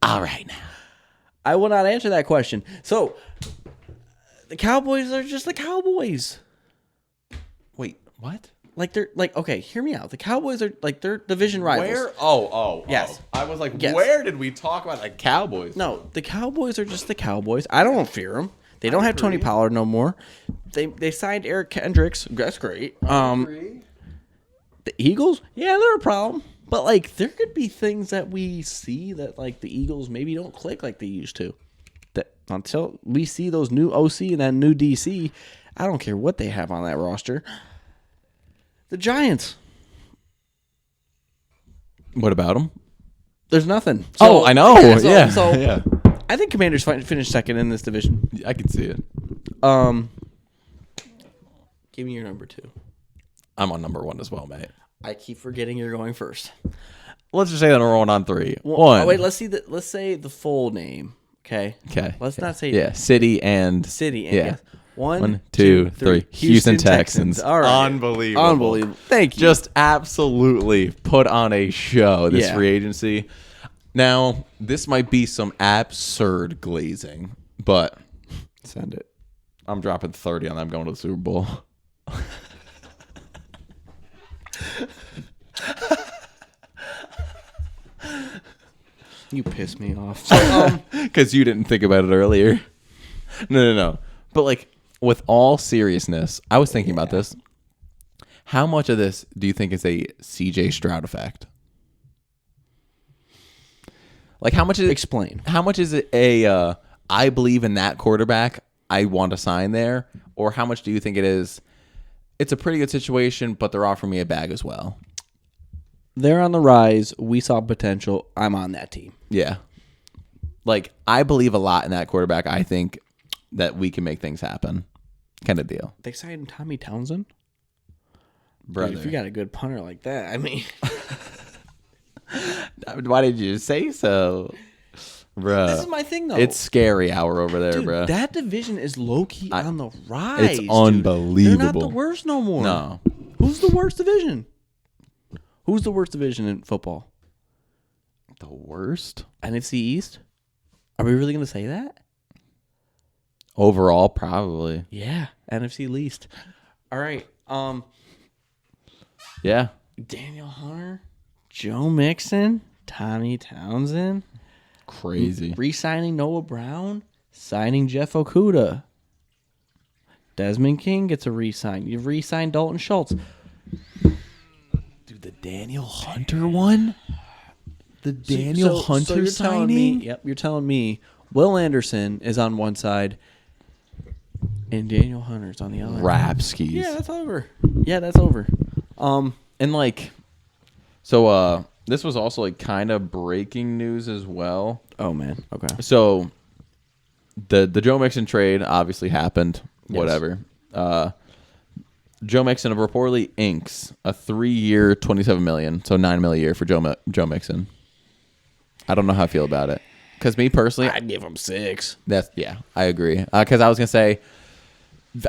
All right now. I will not answer that question. So, the Cowboys are just the Cowboys. Wait, what? Like they're like okay, hear me out. The Cowboys are like they're division rivals. Where? Oh. Yes. I was like, Yes. where did we talk about like Cowboys? No, the Cowboys are just the Cowboys. I don't fear them. They don't have Tony Pollard no more. They signed Eric Kendricks. That's great. The Eagles, yeah, they're a problem. But like there could be things that we see that like the Eagles maybe don't click like they used to. That until we see those new OC and that new DC, I don't care what they have on that roster. The Giants. What about them? There's nothing. Oh, I know. Yeah. So yeah. I think Commanders finish second in this division. I can see it. Give me your number 2. I'm on number 1 as well, mate. I keep forgetting you're going first. Let's just say that we're rolling on 3. Well, 1. Oh, wait, let's say the full name. Okay. Okay. Let's not say Yeah. City and city. And Yeah. yes. 1, 2, 3. Houston Texans. All right. Unbelievable. Unbelievable. Thank you. Just absolutely put on a show this Yeah. free agency. Now, this might be some absurd glazing, but send it. I'm dropping 30 on them going to the Super Bowl. You piss me off. Because you didn't think about it earlier. No. But like, with all seriousness, I was thinking about this. How much of this do you think is a CJ Stroud effect? Like, how much is it? Explain. How much is it a I believe in that quarterback, I want to sign there? Or how much do you think it is, it's a pretty good situation, but they're offering me a bag as well? They're on the rise. We saw potential. I'm on that team. Yeah. Like, I believe a lot in that quarterback. I think that we can make things happen. Kind of deal. They signed Tommy Townsend. Brother. Dude, if you got a good punter like that, I mean, Why did you say so? Bruh. this is my thing though. It's scary hour over there, Dude, bruh. that division is low key on the rise. It's dude. unbelievable. They're not the worst no more. No. Who's the worst division? Who's the worst division in football? The worst? NFC East? Are we really going to say that? Overall, probably. Yeah, NFC least. All right. Yeah. Daniel Hunter, Joe Mixon, Tommy Townsend, Crazy. re-signing Noah Brown, signing Jeff Okuda. Desmond King gets a re-sign. You've re-signed Dalton Schultz. Dude, the Daniel Hunter one? The Daniel Hunter you're signing? telling me, yep, you're telling me Will Anderson is on one side and Daniel Hunter's on the other. Rapskis. Yeah, that's over. Yeah, that's over. And like, so this was also like kind of breaking news as well. Oh man. Okay. So the Joe Mixon trade obviously happened. Yes. Whatever. Joe Mixon reportedly inks a 3-year, $27 million, so $9 million a year for Joe Mixon. I don't know how I feel about it. Because me personally, I'd give him 6. I agree. Because I was gonna say,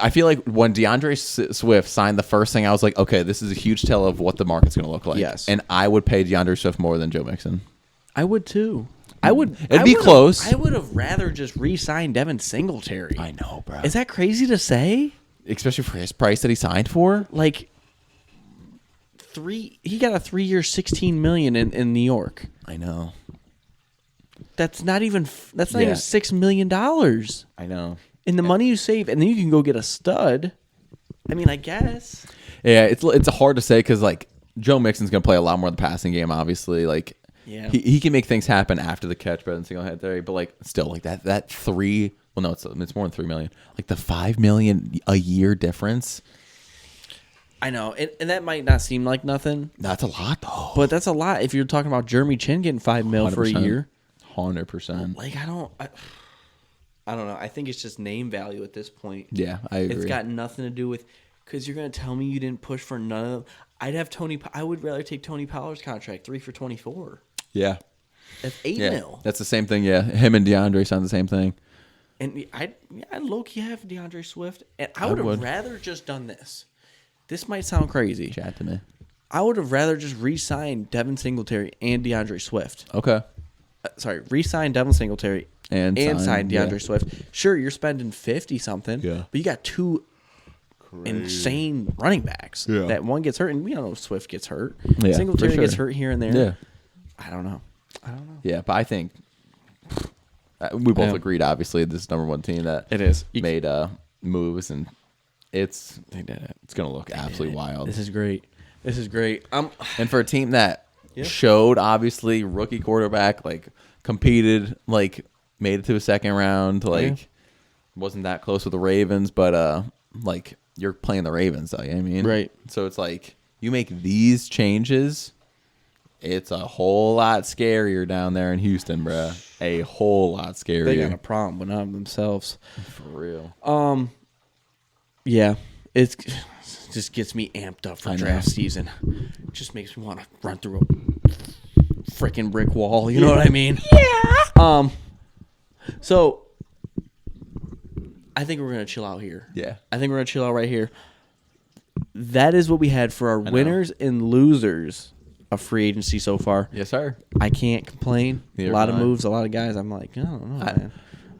I feel like when DeAndre Swift signed the first thing, I was like, okay, this is a huge tell of what the market's gonna look like. Yes. And I would pay DeAndre Swift more than Joe Mixon. I would too. It'd be close. I would have rather just re-signed Devin Singletary. I know, bro. Is that crazy to say? Especially for his price that he signed for. Like he got a 3-year, $16 million in New York. I know. That's not even Yeah. $6 million. I know. And the money you save, and then you can go get a stud. I mean, I guess. Yeah, it's hard to say because like Joe Mixon's gonna play a lot more of the passing game. Obviously, like Yeah. he can make things happen after the catch better than single head there. But like still, like that 3. Well, no, it's more than 3 million. Like the $5 million a year difference. I know, and that might not seem like nothing, That's a lot though. but that's a lot if you're talking about Jeremy Chin getting $5 million for a 100%. year. 100%. Like I don't know. I think it's just name value at this point. Yeah, I agree. It's got nothing to do with because you're gonna tell me you didn't push for none of them. I would rather take Tony Pollard's contract 3 for 24. Yeah. That's 8 Yeah. mil. That's the same thing. Yeah. Him and DeAndre sound the same thing. And I low key have DeAndre Swift, and I would have rather just done this. This might sound crazy. Chat to me. I would have rather just re-signed Devin Singletary and DeAndre Swift. Okay. Re-sign Devin Singletary And sign DeAndre yeah. Swift. Sure, you're spending 50 something. Yeah. But you got 2 insane running backs. Yeah. That one gets hurt, and we don't know if Swift gets hurt. Yeah, Singletary for sure. gets hurt here and there. Yeah. I don't know. Yeah, but I think we both Yeah. agreed. Obviously, this is number one team that It is. made moves, and They did it. it's gonna look absolutely wild. This is great. This is great. And for a team that Yeah. showed obviously rookie quarterback, like competed, like made it to a second round, like wasn't that close with the Ravens, but like you're playing the Ravens, though. You know what I mean, Right. So it's like you make these changes. It's a whole lot scarier down there in Houston, bruh. A whole lot scarier. They got a problem with them themselves. For real. Yeah, it just gets me amped up for I know. draft season. It just makes me want to run through a freaking brick wall. You know what I mean? Yeah. So I think we're gonna chill out here. Yeah. I think we're gonna chill out right here. That is what we had for our winners and losers of free agency so far. Yes, sir. I can't complain. Neither a lot can of I. moves, a lot of guys. I'm like, I don't know, man.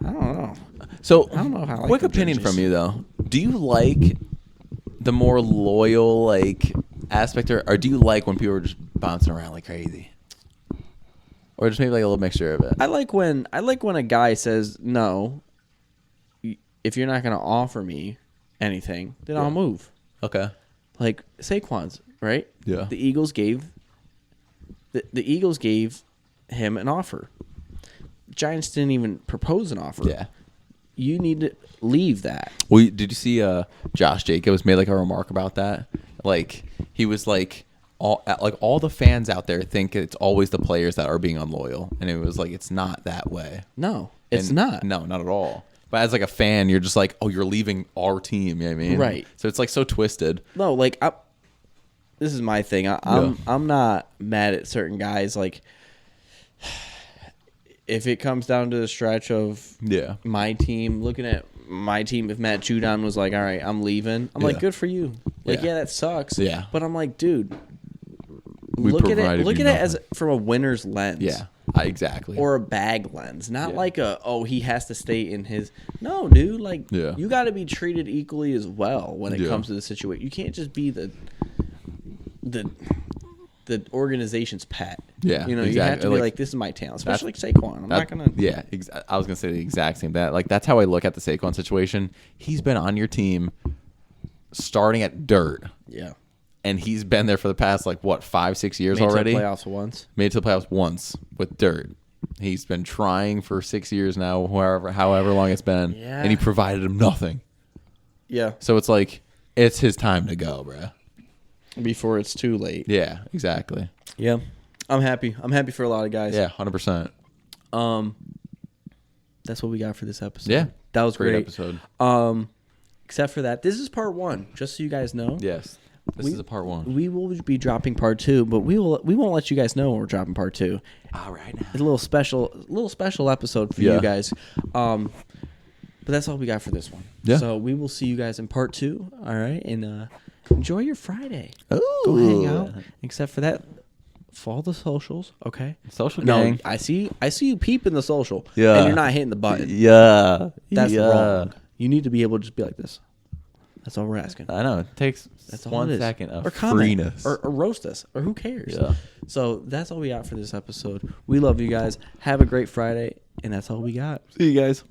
I don't know. So, I don't know if I like quick the opinion jerseys. from you though. Do you like the more loyal like aspect, or do you like when people are just bouncing around like crazy, or just maybe like a little mixture of it? I like when a guy says no. If you're not going to offer me anything, then I'll move. Okay. Like Saquon's, right? Yeah. The Eagles gave him an offer. Giants didn't even propose an offer. Yeah. You need to leave that. Well, did you see Josh Jacobs made like a remark about that? Like he was like all the fans out there think it's always the players that are being unloyal, and it was like it's not that way. No, it's And not. No, not at all. But as like a fan, you're just like, oh, you're leaving our team. You know what I mean? Right. So it's like so twisted. No, like this is my thing. I'm not mad at certain guys. Like, if it comes down to the stretch of Yeah. my team, looking at my team, if Matt Judon was like, all right, I'm leaving, I'm like, Yeah. good for you. Like, Yeah. yeah, that sucks. Yeah. But I'm like, dude, We look at it. provided Look you at it as nothing. from a winner's lens. Yeah. Exactly. Or a bag lens, not Yeah. like he has to stay in his. No, dude, like Yeah. you got to be treated equally as well when it Yeah. comes to the situation. You can't just be the organization's pet. Yeah, you know, you exactly. have to be Like, like, this is my talent, especially like Saquon. I'm not gonna. Yeah, I was gonna say the exact same. That's how I look at the Saquon situation. He's been on your team, starting at dirt, Yeah, and he's been there for the past 5-6 years made already. to the playoffs once. Made it to the playoffs once with dirt. He's been trying for 6 years now, however long it's been, Yeah. and he provided him nothing. Yeah, So it's like it's his time to go, bro. before it's too late. Yeah, exactly. Yeah, I'm happy. I'm happy for a lot of guys. Yeah, 100%. That's what we got for this episode. Yeah, that was great. episode. Except for that, this is part 1. Just so you guys know. Yes, this is a part 1. We will be dropping part 2, but we won't let you guys know when we're dropping part 2. All right. It's a little special episode for Yeah. you guys. But that's all we got for this one. Yeah. So we will see you guys in part 2. All right, and enjoy your Friday. Ooh. Go hang out. Except for that, follow the socials. Okay. Social No, gang. I see you peeping the social. Yeah. And you're not hitting the button. Yeah. That's yeah. wrong. You need to be able to just be like this. That's all we're asking. I know. It takes That's all 1 it is. second of or comment, freeness. or roast us, or who cares? Yeah. So that's all we got for this episode. We love you guys. Have a great Friday, and that's all we got. See you guys.